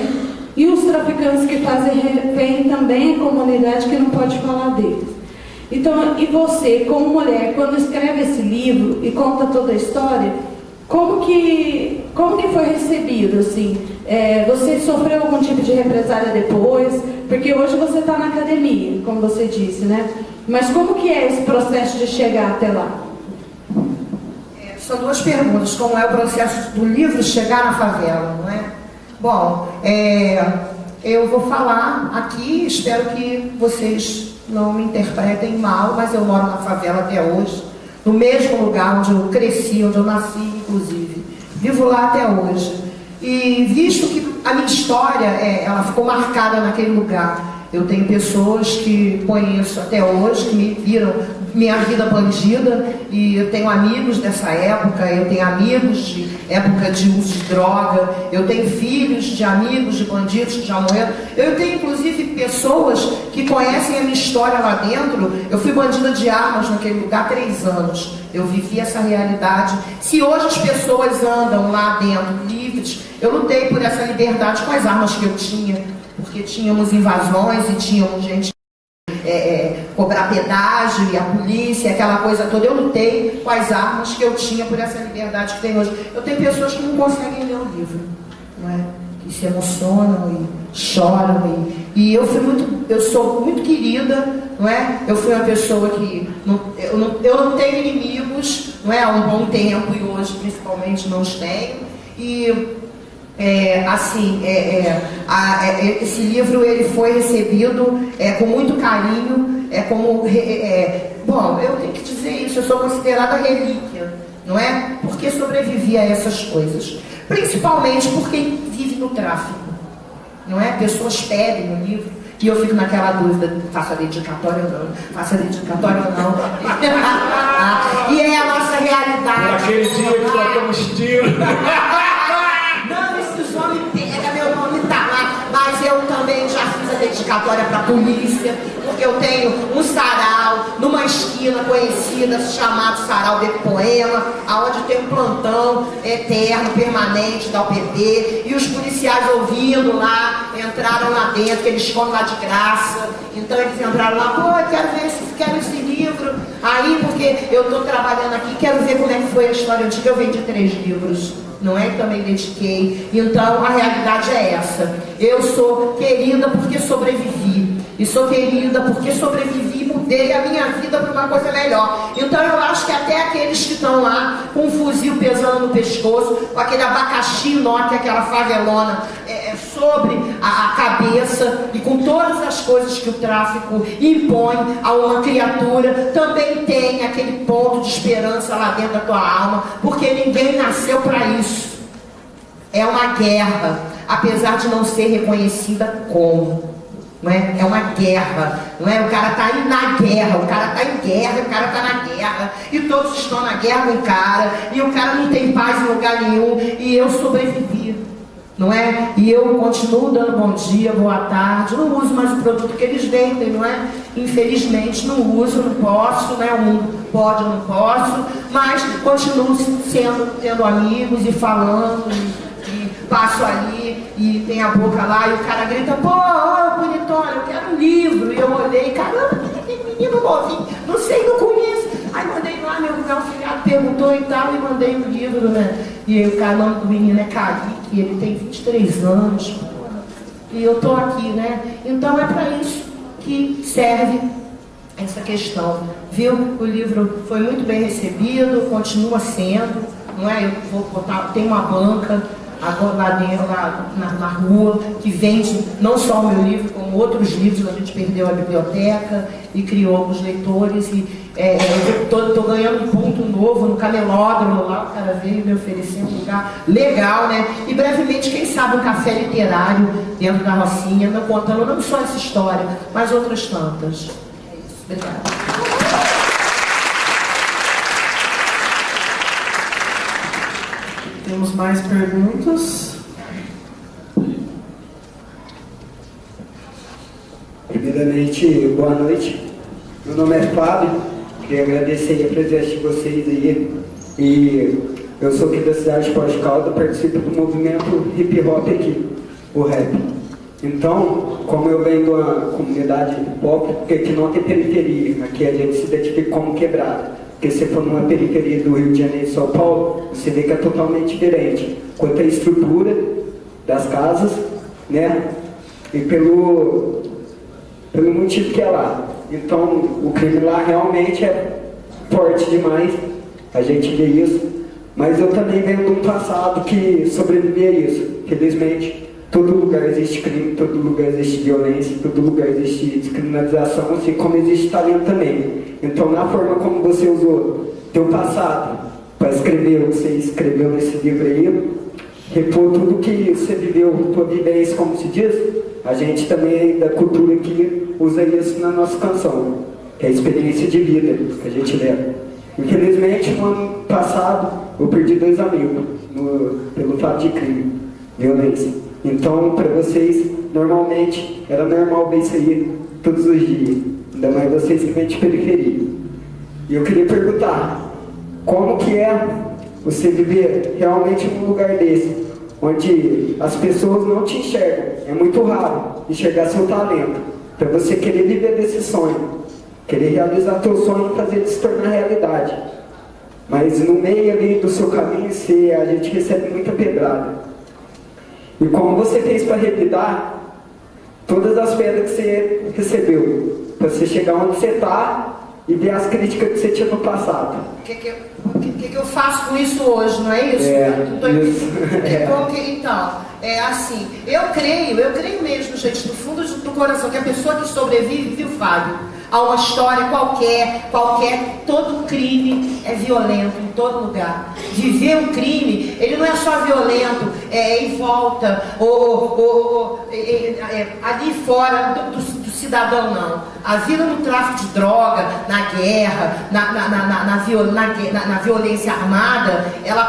E os traficantes que fazem refém também a comunidade que não pode falar deles. Então, e você, como mulher, quando escreve esse livro e conta toda a história, como que foi recebido, assim? Você sofreu algum tipo de represália depois? Porque hoje você está na academia, como você disse, né? Mas como que é esse processo de chegar até lá? São duas perguntas. Como é o processo do livro chegar na favela, não é? Bom, eu vou falar aqui, espero que vocês não me interpretem mal, mas eu moro na favela até hoje, no mesmo lugar onde eu cresci, onde eu nasci, inclusive. Vivo lá até hoje. E visto que a minha história, ela ficou marcada naquele lugar, eu tenho pessoas que conheço até hoje, que me viram minha vida bandida, e eu tenho amigos dessa época, eu tenho amigos de época de uso de droga, eu tenho filhos de amigos de bandidos que já morreram, eu tenho inclusive pessoas que conhecem a minha história lá dentro. Eu fui bandida de armas naquele lugar há 3 anos, eu vivi essa realidade. Se hoje as pessoas andam lá dentro livres, eu lutei por essa liberdade com as armas que eu tinha, porque tínhamos invasões e tínhamos gente cobrar pedágio e a polícia, aquela coisa toda. Eu lutei com as armas que eu tinha por essa liberdade que tem hoje. Eu tenho pessoas que não conseguem ler o livro, não é? Que se emocionam e choram, e eu sou muito querida, não é? Eu fui uma pessoa que eu não tenho inimigos, não é? Há um bom tempo, e hoje principalmente não os tenho. E esse livro ele foi recebido com muito carinho, bom, eu tenho que dizer isso, eu sou considerada relíquia, não é? Porque sobrevivi a essas coisas, principalmente por quem vive no tráfico, não é? Pessoas pedem o livro e eu fico naquela dúvida: faço a dedicatória ou não? Faço a dedicatória ou não? E é a nossa realidade. Por aquele dia que trocamos tiro. Meu nome tá lá, mas eu também já fiz a dedicatória para a polícia, porque eu tenho um sarau numa esquina conhecida chamado Sarau de Poema, onde tem um plantão eterno, permanente da UPB, e os policiais ouvindo lá, entraram lá dentro, que eles ficam lá de graça. Então eles entraram lá: pô, quero esse livro aí, porque eu estou trabalhando aqui, quero ver como é que foi a história antiga. Eu vendi 3 livros, não é? Também dediquei. Então a realidade é essa: eu sou querida porque sobrevivi, e sou querida porque sobrevivi e mudei a minha vida para uma coisa melhor. Então eu acho que até aqueles que estão lá com um fuzil pesando no pescoço, com aquele abacaxi Nokia, aquela favelona sobre a cabeça, e com todas as coisas que o tráfico impõe a uma criatura, também tem aquele ponto de esperança lá dentro da tua alma, porque ninguém nasceu para isso. É uma guerra, apesar de não ser reconhecida como, não é? É uma guerra, não é? O cara está aí na guerra, o cara está em guerra, o cara está na guerra, e todos estão na guerra com o cara, e o cara não tem paz em lugar nenhum, e eu sobrevivi, não é? E eu continuo dando bom dia, boa tarde, não uso mais o produto que eles vendem, não é? Infelizmente não uso, não posso, né? O mundo pode, eu não posso, mas continuo tendo amigos e falando, e passo ali e tem a boca lá e o cara grita: pô, bonitona, eu quero um livro. E eu olhei: caramba, que menino novinho, não sei, não conheço. Aí mandei lá, meu afilhado perguntou e tal, e mandei o livro, né? E o nome do menino é Kaique, ele tem 23 anos, porra. E eu tô aqui, né? Então é para isso que serve essa questão, viu? O livro foi muito bem recebido, continua sendo, não é? Eu vou botar, tem uma banca agora lá dentro, na rua, que vende não só o meu livro, como outros livros. A gente perdeu a biblioteca e criou alguns leitores, e estou ganhando um ponto novo no camelódromo lá. O cara veio me oferecer um lugar legal, né? E brevemente, quem sabe, um café literário dentro da Rocinha, não contando não só essa história, mas outras tantas. É isso, obrigada. Temos mais perguntas? Primeiramente, boa noite. Meu nome é Fábio, queria agradecer a presença de vocês aí. E eu sou aqui da cidade de Poços de Caldas, participo do movimento hip hop aqui, o rap. Então, como eu venho de uma comunidade pop, porque aqui não tem periferia, aqui a gente se identifica como quebrada. Porque se for numa periferia do Rio de Janeiro e São Paulo, você vê que é totalmente diferente. Quanto à estrutura das casas, né? E pelo motivo que é lá. Então, o crime lá realmente é forte demais, a gente vê isso. Mas eu também venho de um passado que sobrevive a isso. Felizmente, todo lugar existe crime, todo lugar existe violência, todo lugar existe descriminalização, assim como existe talento também. Então, na forma como você usou teu passado para escrever o que você escreveu nesse livro aí, repor tudo que você viveu, tua vivência, como se diz, a gente também, da cultura aqui, usa isso na nossa canção, que é a experiência de vida que a gente leva. Infelizmente, no ano passado, eu perdi 2 amigos pelo fato de crime, violência. Então, para vocês, normalmente, era normal ver isso aí todos os dias, ainda mais vocês que vêm de periferia. E eu queria perguntar, como que é você viver realmente num lugar desse, onde as pessoas não te enxergam? É muito raro enxergar seu talento, para você querer viver desse sonho, querer realizar teu sonho e fazer ele se tornar realidade. Mas no meio ali do seu caminho, a gente recebe muita pedrada. E como você fez para revidar todas as pedras que você recebeu, para você chegar onde você está e ver as críticas que você tinha no passado? O que eu faço com isso hoje, não é isso? Então, é assim, eu creio mesmo, gente, do fundo do coração, que a pessoa que sobrevive, viu, Fábio, a uma história qualquer, todo crime é violento em todo lugar. Viver um crime, ele não é só violento, em volta, ali fora do cidadão, não. A vida no tráfico de droga, na guerra, na violência armada, ela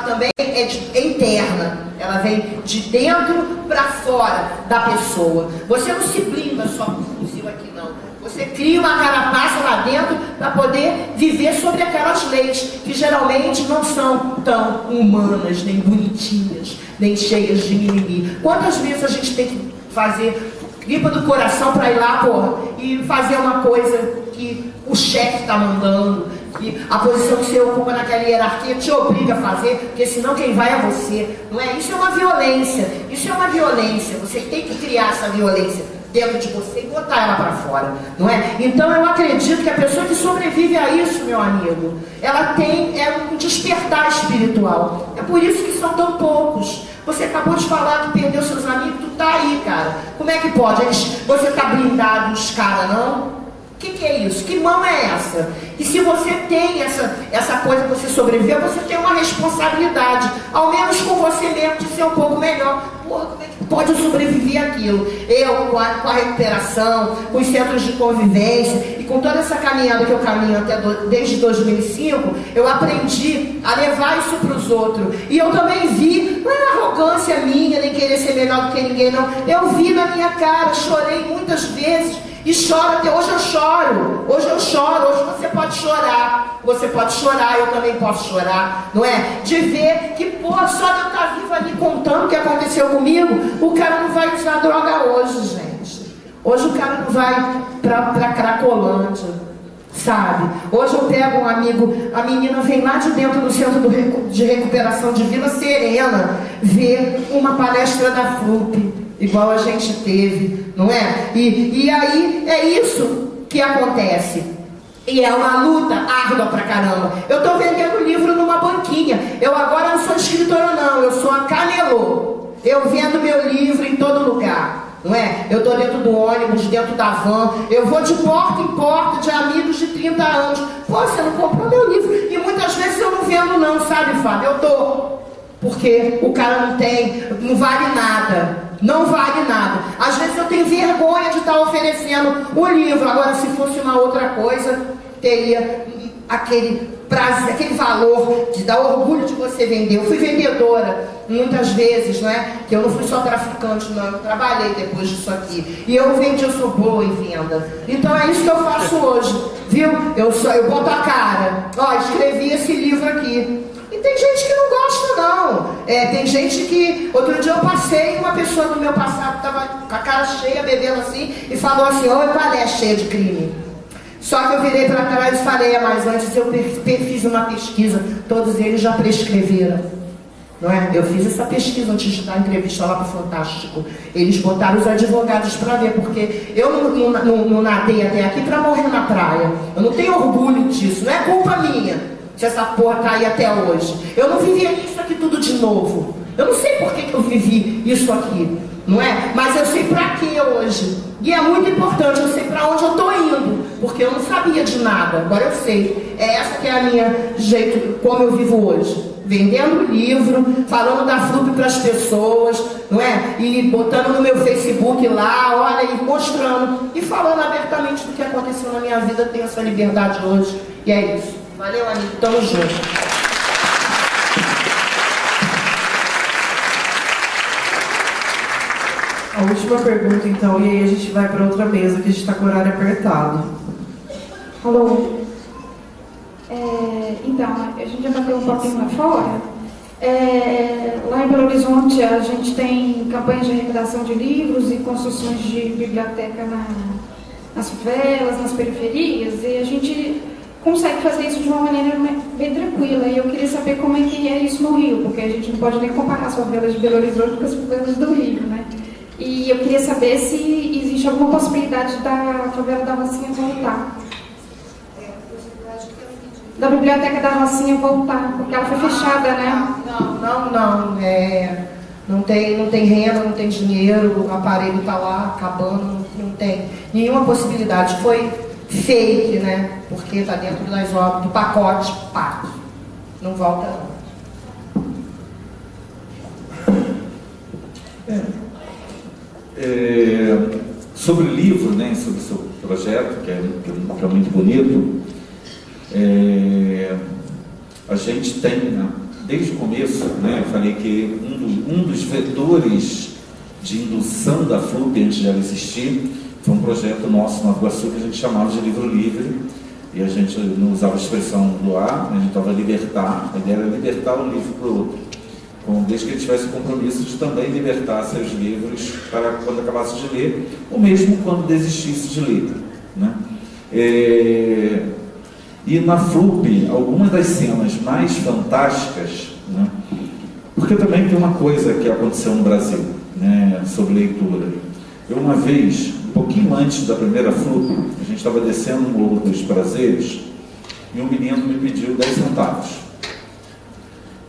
também é interna. Ela vem de dentro para fora da pessoa. Você não se blinda só com fuzil aqui, não. Você cria uma carapaça lá dentro para poder viver sobre aquelas leis que geralmente não são tão humanas, nem bonitinhas, nem cheias de mimimi. Quantas vezes a gente tem que fazer limpa do coração para ir lá, porra, e fazer uma coisa que o chefe está mandando, que a posição que você ocupa naquela hierarquia te obriga a fazer, porque senão quem vai é você, não é? Isso é uma violência, você tem que criar essa violência dentro de você e botar ela para fora, não é? Então eu acredito que a pessoa que sobrevive a isso, meu amigo, ela tem um despertar espiritual. É por isso que são tão poucos. Você acabou de falar que perdeu seus amigos, tu tá aí, cara. Como é que pode? Você tá blindado dos caras, não? O que é isso? Que mão é essa? E se você tem essa coisa que você sobreviveu, você tem uma responsabilidade, ao menos com você mesmo, de ser um pouco melhor. Porra, como é que pode eu sobreviver àquilo? Eu, com a recuperação, com os centros de convivência e com toda essa caminhada que eu caminho desde 2005, eu aprendi a levar isso para os outros. E eu também vi, não é arrogância minha, nem querer ser melhor do que ninguém, não. Eu vi na minha cara, chorei muitas vezes. E choro até hoje. Eu choro, hoje você pode chorar, eu também posso chorar, não é? De ver que, pô, só de eu estar vivo ali contando o que aconteceu comigo, o cara não vai usar droga hoje, gente. Hoje o cara não vai pra Cracolândia, sabe? Hoje eu pego um amigo, a menina vem lá de dentro do centro de recuperação de Vila Serena, ver uma palestra da FLUP, igual a gente teve, não é? E aí é isso que acontece. E é uma luta árdua pra caramba. Eu tô vendendo livro numa banquinha. Eu agora não sou escritora, não. Eu sou a camelô. Eu vendo meu livro em todo lugar, não é? Eu tô dentro do ônibus, dentro da van. Eu vou de porta em porta de amigos de 30 anos. Pô, você não comprou meu livro? E muitas vezes eu não vendo, não, sabe, Fábio? Eu dou. Porque o cara não vale nada. Não vale nada. Às vezes eu tenho vergonha de estar oferecendo o livro. Agora, se fosse uma outra coisa, teria aquele prazer, aquele valor de dar orgulho de você vender. Eu fui vendedora muitas vezes, não é? Que eu não fui só traficante, não, eu trabalhei depois disso aqui. E eu vendi, eu sou boa em venda. Então é isso que eu faço hoje, viu? Eu boto a cara. Ó, escrevi esse livro aqui. E tem gente que não gosta, não. Tem gente que... Outro dia eu passei, uma pessoa do meu passado estava com a cara cheia, bebendo assim, e falou assim, oi, qual é cheia de crime? Só que eu virei para trás e falei, mas antes eu fiz uma pesquisa, todos eles já prescreveram. Não é? Eu fiz essa pesquisa antes de dar entrevista lá para o Fantástico. Eles botaram os advogados para ver, porque eu não nadei até aqui para morrer na praia. Eu não tenho orgulho disso, não é culpa minha se essa porra tá aí até hoje. Eu não vivi isso aqui tudo de novo. Eu não sei por que eu vivi isso aqui, não é? Mas eu sei para que hoje. E é muito importante, eu sei para onde eu estou indo, porque eu não sabia de nada, agora eu sei. É essa que é a minha jeito, como eu vivo hoje. Vendendo livro, falando da FLUP para as pessoas, não é? E botando no meu Facebook lá, olha, e mostrando, e falando abertamente do que aconteceu na minha vida. Tenho essa liberdade hoje, e é isso. Valeu, amigo, tamo junto. A última pergunta, então, e aí a gente vai para outra mesa, que a gente está com o horário apertado. Alô? Então, a gente já bateu um pouquinho lá fora. Lá em Belo Horizonte, a gente tem campanhas de arrecadação de livros e construções de biblioteca nas favelas, nas periferias, e a gente consegue fazer isso de uma maneira bem tranquila. E eu queria saber como é que é isso no Rio, porque a gente não pode nem comparar as favelas de Belo Horizonte com as favelas do Rio, né? E eu queria saber se existe alguma possibilidade da favela da Rocinha voltar. Da biblioteca da Rocinha voltar, porque ela foi fechada, né? Não. Não tem renda, não tem dinheiro, o aparelho está lá acabando, não tem nenhuma possibilidade. Foi fake, né? Porque está dentro das obras, do pacote pago. Não volta, não. Sobre o livro, né, sobre o seu projeto, que é muito bonito, a gente tem, desde o começo, né, eu falei que um dos vetores de indução da FLUP, antes de ela existir, foi um projeto nosso no Nova Iguaçu que a gente chamava de livro livre, e a gente não usava a expressão doar, a gente estava a libertar, a ideia era libertar um livro para o outro. Desde que ele tivesse o compromisso de também libertar seus livros para quando acabasse de ler, ou mesmo quando desistisse de ler, né? E na FLUP, algumas das cenas mais fantásticas, né? Porque também tem uma coisa que aconteceu no Brasil, né, sobre leitura. Eu uma vez, um pouquinho antes da primeira FLUP, a gente estava descendo no Morro dos Prazeres e um menino me pediu 10 centavos.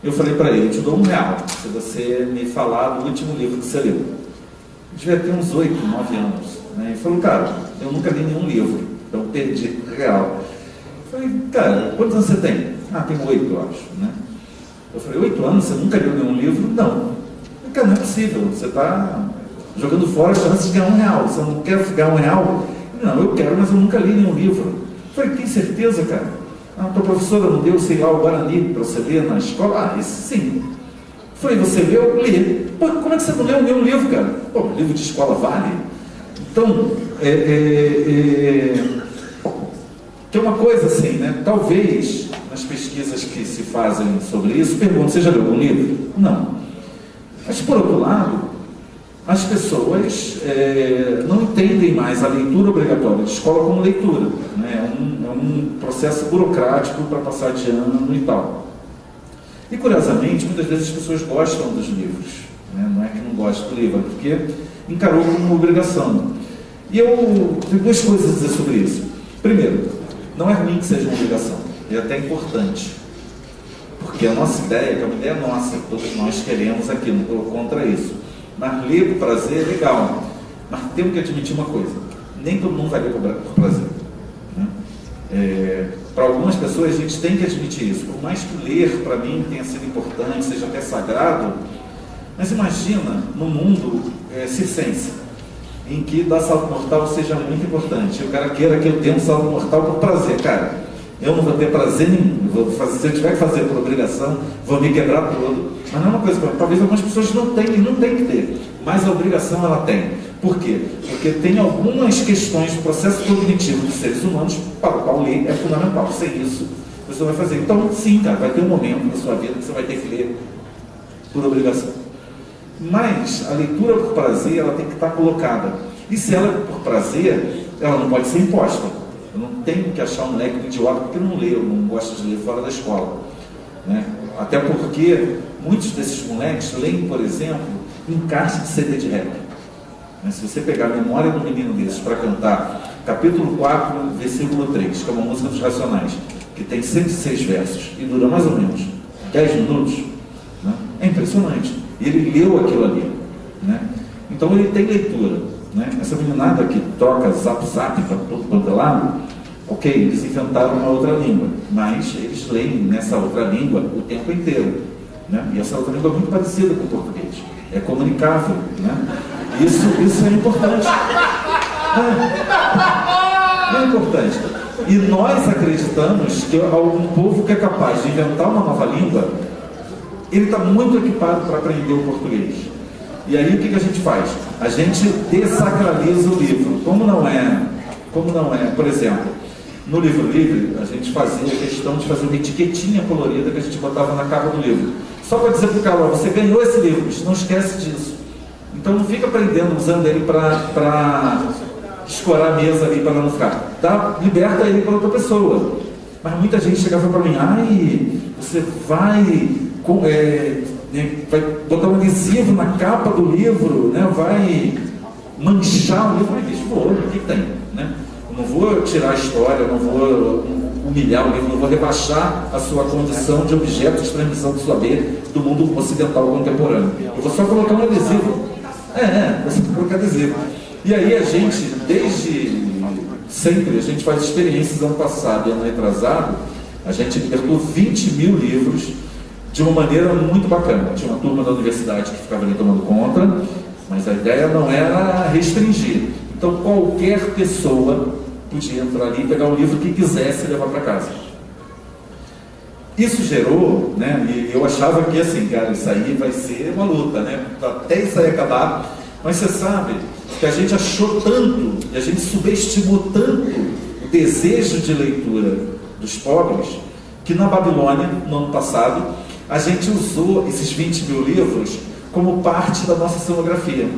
Eu falei para ele, eu te dou R$1 se você me falar do último livro que você leu. Eu devia ter uns 8, 9 anos. Né? Ele falou, cara, eu nunca li nenhum livro, então perdi R$1. Eu falei, cara, quantos anos você tem? Tenho 8, eu acho. Né? Eu falei, 8 anos, você nunca leu nenhum livro? Não. Eu falei, cara, não é possível, você está jogando fora a chance de ganhar R$1. Você não quer ganhar R$1? Não, eu quero, mas eu nunca li nenhum livro. Eu falei, tem certeza, cara? Tua professora não deu, sei lá, o Guarani para você ler na escola? Isso sim. Falei, você leu? Li. Pô, como é que você não leu nenhum livro, cara? Pô, livro de escola vale? Então, tem uma coisa assim, né? Talvez, nas pesquisas que se fazem sobre isso, perguntam, você já leu algum livro? Não. Mas, por outro lado, as pessoas não entendem mais a leitura obrigatória de escola como leitura, né? É um processo burocrático para passar de ano e tal. E, curiosamente, muitas vezes as pessoas gostam dos livros, né? Não é que não gostam do livro, é porque encarou como uma obrigação. E eu tenho duas coisas a dizer sobre isso. Primeiro, não é ruim que seja uma obrigação, é até importante. Porque a nossa ideia, que é uma ideia nossa, todos nós queremos aqui, não estou contra isso. Mas ler por prazer é legal. Mas temos que admitir uma coisa: nem todo mundo vai ler por prazer. Né? Para algumas pessoas a gente tem que admitir isso. Por mais que ler para mim tenha sido importante, seja até sagrado, mas imagina no mundo circense, em que dar salto mortal seja muito importante. O cara queira que eu tenha um salto mortal por prazer. Cara, eu não vou ter prazer nenhum. Eu se eu tiver que fazer por obrigação, vou me quebrar todo. Mas não é uma coisa, talvez algumas pessoas não tenham que ter, mas a obrigação ela tem. Por quê? Porque tem algumas questões do processo cognitivo dos seres humanos para o qual ler é fundamental. Sem isso, você vai fazer. Então, sim, cara, vai ter um momento na sua vida que você vai ter que ler por obrigação. Mas a leitura por prazer, ela tem que estar colocada. E se ela é por prazer, ela não pode ser imposta. Eu não tenho que achar um moleque idiota porque não lê, eu não gosto de ler fora da escola, né? Até porque muitos desses moleques leem, por exemplo, encarte de CD de rap. Se você pegar a memória do menino desses para cantar capítulo 4, versículo 3, que é uma música dos Racionais, que tem 106 versos e dura mais ou menos 10 minutos, né? É impressionante. E ele leu aquilo ali, né? Então ele tem leitura, né? Essa meninada que troca zap para todo quanto é lado, ok, eles inventaram uma outra língua, mas eles leem nessa outra língua o tempo inteiro, né? E essa outra língua é muito parecida com o português, é comunicável, né? Isso é importante. É importante. E nós acreditamos que um povo que é capaz de inventar uma nova língua, ele está muito equipado para aprender o português. E aí o que a gente faz? A gente desacraliza o livro. Como não é, por exemplo, no livro livre, a gente fazia questão de fazer uma etiquetinha colorida que a gente botava na capa do livro. Só para dizer para o cara, você ganhou esse livro, não esquece disso. Então não fica aprendendo, usando ele para escorar a mesa ali, para não ficar. Tá? Liberta ele para outra pessoa. Mas muita gente chegava para mim, você vai botar um adesivo na capa do livro, né? Vai manchar o livro. Mas o que tem? Né? Eu não vou tirar a história, eu não vou humilhar o livro, não vou rebaixar a sua condição de objeto de transmissão do saber do mundo ocidental contemporâneo. Eu vou só colocar um adesivo. Você coloca adesivo. E aí a gente, desde sempre, a gente faz experiências. Ano passado e ano retrasado, a gente libertou 20 mil livros de uma maneira muito bacana. Tinha uma turma da universidade que ficava ali tomando conta, mas a ideia não era restringir. Então qualquer pessoa podia entrar ali e pegar o livro que quisesse levar para casa. Isso gerou, né, e eu achava que assim, cara, isso aí vai ser uma luta, né, até isso aí acabar. Mas você sabe que a gente achou tanto, e a gente subestimou tanto o desejo de leitura dos pobres, que na Babilônia, no ano passado, a gente usou esses 20 mil livros como parte da nossa cenografia.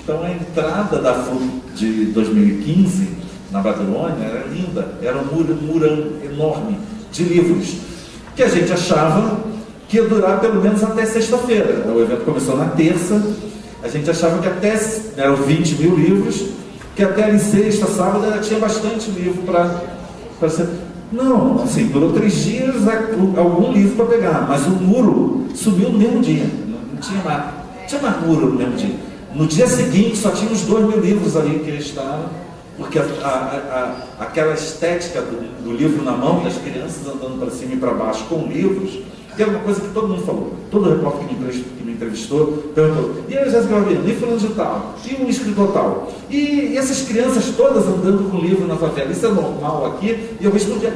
Então a entrada da FLUP de 2015 na Babilônia era linda, era um murão enorme de livros, que a gente achava que ia durar pelo menos até sexta-feira. O evento começou na terça, a gente achava que até, eram 20 mil livros, que até ali sexta, sábado, ainda tinha bastante livro para ser... Não, assim, durou 3 dias, algum livro para pegar, mas o muro subiu no mesmo dia, não tinha mais muro no mesmo dia. No dia seguinte só tinha uns 2 mil livros ali que estavam, porque aquela estética do livro na mão, das crianças andando para cima e para baixo com livros, que era uma coisa que todo mundo falou. Todo repórter que me entrevistou perguntou, e a Jéssica Rabino, e fulano de tal, e um escritor tal, e essas crianças todas andando com livro na favela, isso é normal aqui? E eu respondi,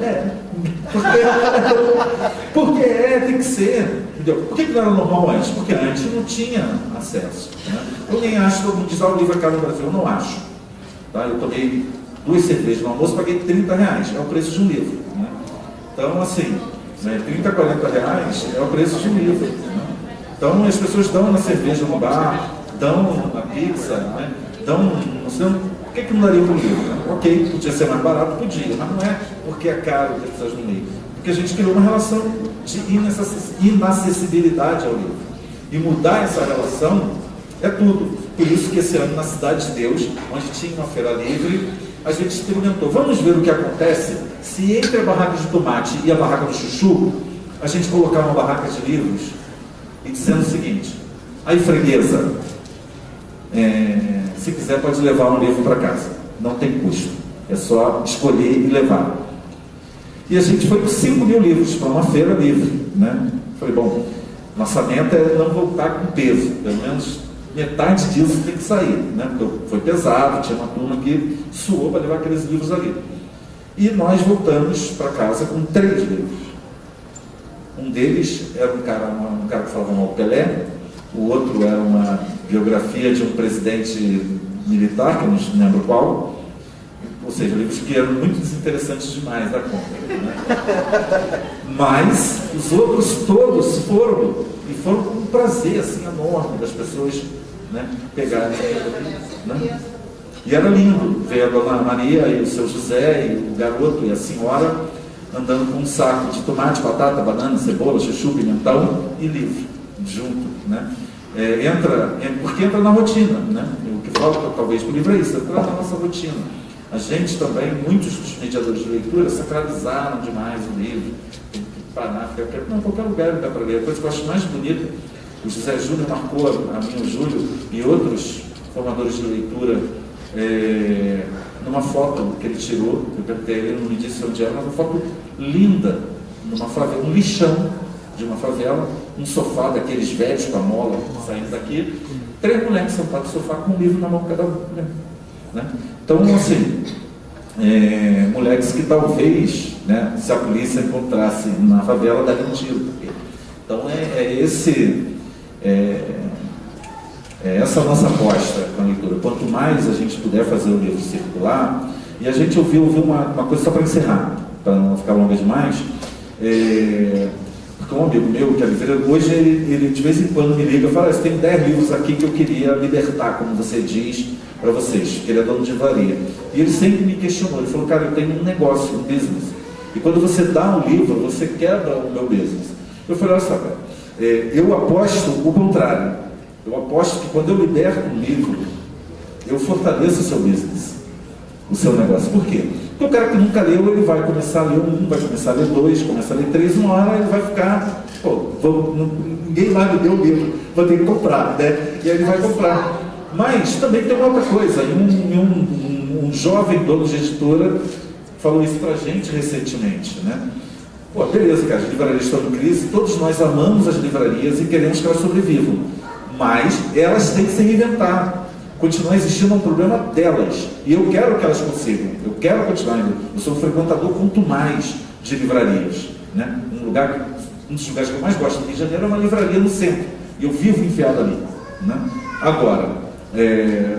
porque tem que ser. Entendeu? Por que não era normal antes? Porque antes não tinha acesso, né? Eu nem acho que todo mundo diz, o livro é caro no Brasil, eu não acho. Tá? Eu tomei 2 cervejas no almoço, paguei R$30, é o preço de um livro, né? Então, assim, né, 30, 40 reais é o preço de um livro, né? Então, as pessoas dão na cerveja no bar, dão na pizza, né? Dão, não sei, por que não daria para o livro? Né? Ok, podia ser mais barato, podia, mas não é porque é caro que as pessoas não leem. Porque a gente criou uma relação de inacessibilidade ao livro. E mudar essa relação é tudo. Por isso que esse ano, na Cidade de Deus, onde tinha uma feira livre, a gente experimentou. Vamos ver o que acontece se entre a barraca de tomate e a barraca do chuchu, a gente colocar uma barraca de livros e dizendo o seguinte, aí freguesa, se quiser pode levar um livro para casa, não tem custo, é só escolher e levar. E a gente foi com 5 mil livros para uma feira livre, né? Falei, bom, nossa meta é não voltar com peso, pelo menos metade disso tem que sair, né? Porque foi pesado, tinha uma turma que suou para levar aqueles livros ali. E nós voltamos para casa com 3 livros. Um deles era um cara que falava mal do Pelé, o outro era uma biografia de um presidente militar, que eu não lembro qual, ou seja, livros que eram muito desinteressantes demais da conta, né? Mas os outros todos foram com um prazer assim, enorme das pessoas, né, pegarem, né? E era lindo ver a Dona Maria e o seu José e o garoto e a senhora andando com um saco de tomate, batata, banana, cebola, chuchu, pimentão e livro junto, né? Porque entra na rotina, né? O que falta talvez para o livro é isso, entrar na nossa rotina. A gente também, muitos dos mediadores de leitura sacralizaram demais o livro, tem que parar, em qualquer lugar dá para ler. A coisa que eu acho mais bonita, o José Júnior marcou a mim, o Júlio e outros formadores de leitura, numa foto que ele tirou, eu perguntei, ele não me disse onde era, mas uma foto linda, numa favela, um lixão de uma favela, um sofá daqueles velhos com a mola saindo daqui, 3 moleques sentados no sofá com um livro na mão cada um, né? Então, assim, moleques que talvez, né, se a polícia encontrasse na favela, daria um tiro. Então, essa a nossa aposta com a leitura. Quanto mais a gente puder fazer o livro circular, e a gente ouviu uma coisa só para encerrar, para não ficar longa demais, porque um amigo meu, que é livreiro, hoje ele de vez em quando me liga e fala, tem 10 livros aqui que eu queria libertar, como você diz, para vocês, porque ele é dono de livraria. E ele sempre me questionou, ele falou, cara, eu tenho um negócio, um business, e quando você dá um livro, você quebra o meu business. Eu falei, olha só, cara, eu aposto o contrário. Eu aposto que quando eu liberto um livro, eu fortaleço o seu business, o seu negócio. Por quê? Porque o cara que nunca leu, ele vai começar a ler 1, vai começar a ler 2, começa a ler 3, uma hora ele vai ficar, ninguém mais me deu o livro, vou ter que comprar, né? E aí ele vai comprar. Mas também tem uma outra coisa, um jovem dono de editora falou isso pra gente recentemente, né? Pô, beleza, cara, as livrarias estão em crise, todos nós amamos as livrarias e queremos que elas sobrevivam, mas elas têm que se reinventar, continuar existindo um problema delas, e eu quero que elas consigam, eu quero continuar indo, eu sou um frequentador quanto mais de livrarias, né? Um dos lugares que eu mais gosto do Rio de Janeiro é uma livraria no centro, e eu vivo enfiado ali, né? Agora,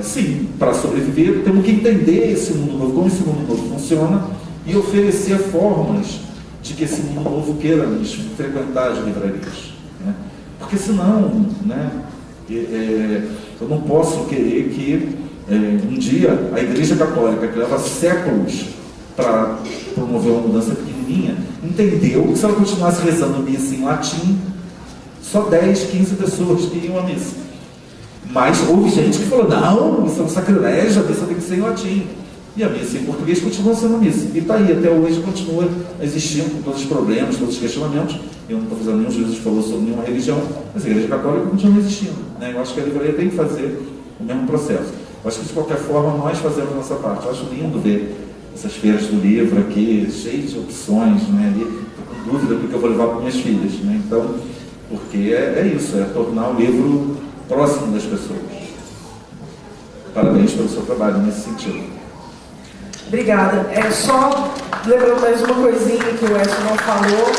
sim, para sobreviver, temos que entender esse mundo novo, como esse mundo novo funciona, e oferecer formas de que esse mundo novo queira nos frequentar as livrarias, né? Porque senão, né, eu não posso querer que um dia a Igreja Católica, que leva séculos para promover uma mudança pequenininha, entendeu que se ela continuasse rezando missa em latim, só 10, 15 pessoas que iam à missa. Mas houve gente que falou, não, isso é um sacrilégio, a missa tem que ser em latim. E a missa em português continua sendo missa. E está aí, até hoje continua existindo com todos os problemas, todos os questionamentos. Eu não estou fazendo nenhum juízo de falou sobre nenhuma religião, mas a Igreja Católica continua existindo, né? Eu acho que a livraria tem que fazer o mesmo processo. Eu acho que, de qualquer forma, nós fazemos a nossa parte. Eu acho lindo ver essas feiras do livro aqui, cheias de opções, né? Estou com dúvida do que eu vou levar para minhas filhas, né? Então, porque é isso, é tornar o livro próximo das pessoas. Parabéns pelo seu trabalho nesse sentido. Obrigada. Só lembrando mais uma coisinha que o Edson não falou.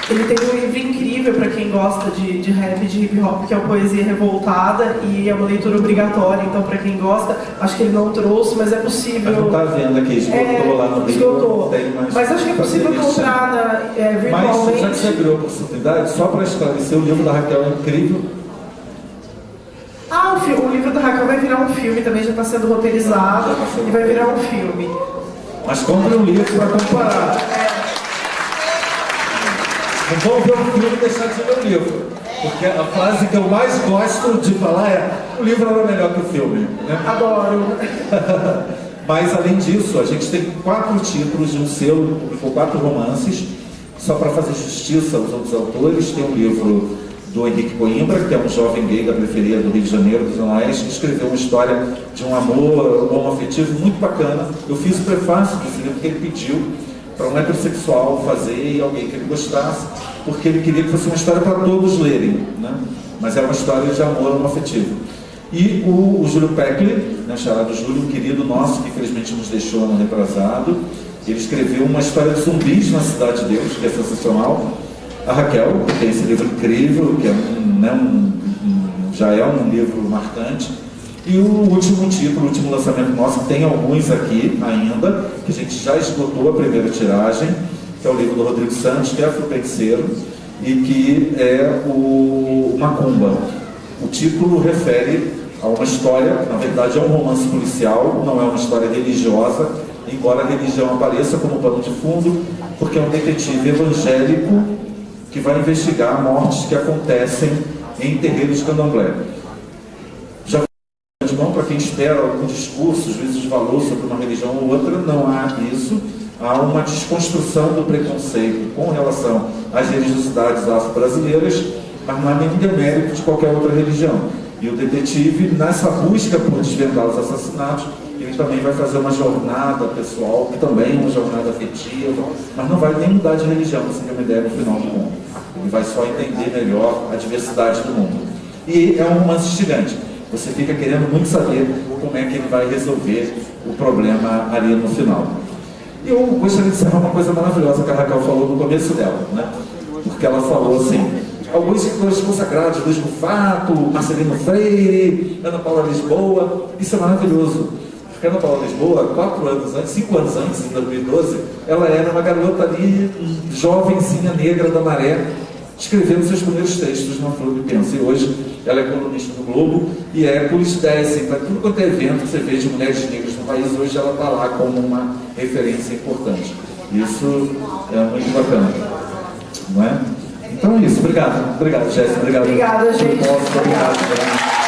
Ele tem um livro incrível para quem gosta de rap e de hip hop, que é o Poesia Revoltada, e é uma leitura obrigatória, então para quem gosta, acho que ele não trouxe, mas é possível. Mas não está vendo aqui, esgotou lá no esgotou. Mas acho que é possível comprar virtualmente. Mas já que você abriu a oportunidade, só para esclarecer, o livro da Raquel é incrível. O livro da Raquel vai virar um filme, também já está sendo roteirizado, e vai virar um filme. Mas compre um livro para comparar. Não vão ver o filme e deixar de ver o livro. Porque a frase que eu mais gosto de falar é: o livro era melhor que o filme. Né? Adoro. Mas, além disso, a gente tem 4 títulos de um selo, que publicou 4 romances. Só para fazer justiça aos outros autores, tem um livro do Henrique Coimbra, que é um jovem gay da periferia do Rio de Janeiro, do Zona Oeste, que escreveu uma história de um amor homoafetivo muito bacana. Eu fiz o prefácio desse livro que ele pediu para um heterossexual fazer e alguém que ele gostasse, porque ele queria que fosse uma história para todos lerem, né? Mas é uma história de amor homoafetivo. E o Júlio Peckley, né, charado Júlio, um querido nosso que infelizmente nos deixou ano retrasado, ele escreveu uma história de zumbis na Cidade de Deus, que é sensacional. A Raquel, que tem esse livro incrível, que é já é um livro marcante. E o último título, o último lançamento nosso, tem alguns aqui ainda, que a gente já esgotou a primeira tiragem, que é o livro do Rodrigo Santos, que é Afropenseiro, e que é o Macumba. O título refere a uma história, na verdade é um romance policial, não é uma história religiosa, embora a religião apareça como pano de fundo, porque é um detetive evangélico que vai investigar mortes que acontecem em terreiros de candomblé. Já de mão para quem espera algum discurso, juízo de valor sobre uma religião ou outra, não há isso. Há uma desconstrução do preconceito com relação às religiosidades afro-brasileiras, mas não há nenhum demérito de qualquer outra religião. E o detetive, nessa busca por desvendar os assassinatos, ele também vai fazer uma jornada pessoal, que também é uma jornada afetiva, mas não vai nem mudar de religião, você tem uma ideia no final do mundo. Ele vai só entender melhor a diversidade do mundo. E é um romance instigante. Você fica querendo muito saber como é que ele vai resolver o problema ali no final. E eu gostaria de encerrar uma coisa maravilhosa que a Raquel falou no começo dela, né? Porque ela falou assim, alguns escritores consagrados, Luiz Bufato, Marcelino Freire, Ana Paula Lisboa, isso é maravilhoso. Porque Ana Paula Lisboa, 5 anos antes, em 2012, ela era uma garota ali, jovenzinha negra da Maré, escrevendo seus primeiros textos na Flor de Pensa. E hoje ela é colunista do Globo e é publicitésia. Para tudo quanto é evento que você vê de mulheres negras no país, hoje ela está lá como uma referência importante. Isso é muito bacana, não é? Então é isso. Obrigado. Obrigado, Jéssica. Obrigado. Obrigada, gente. Obrigado.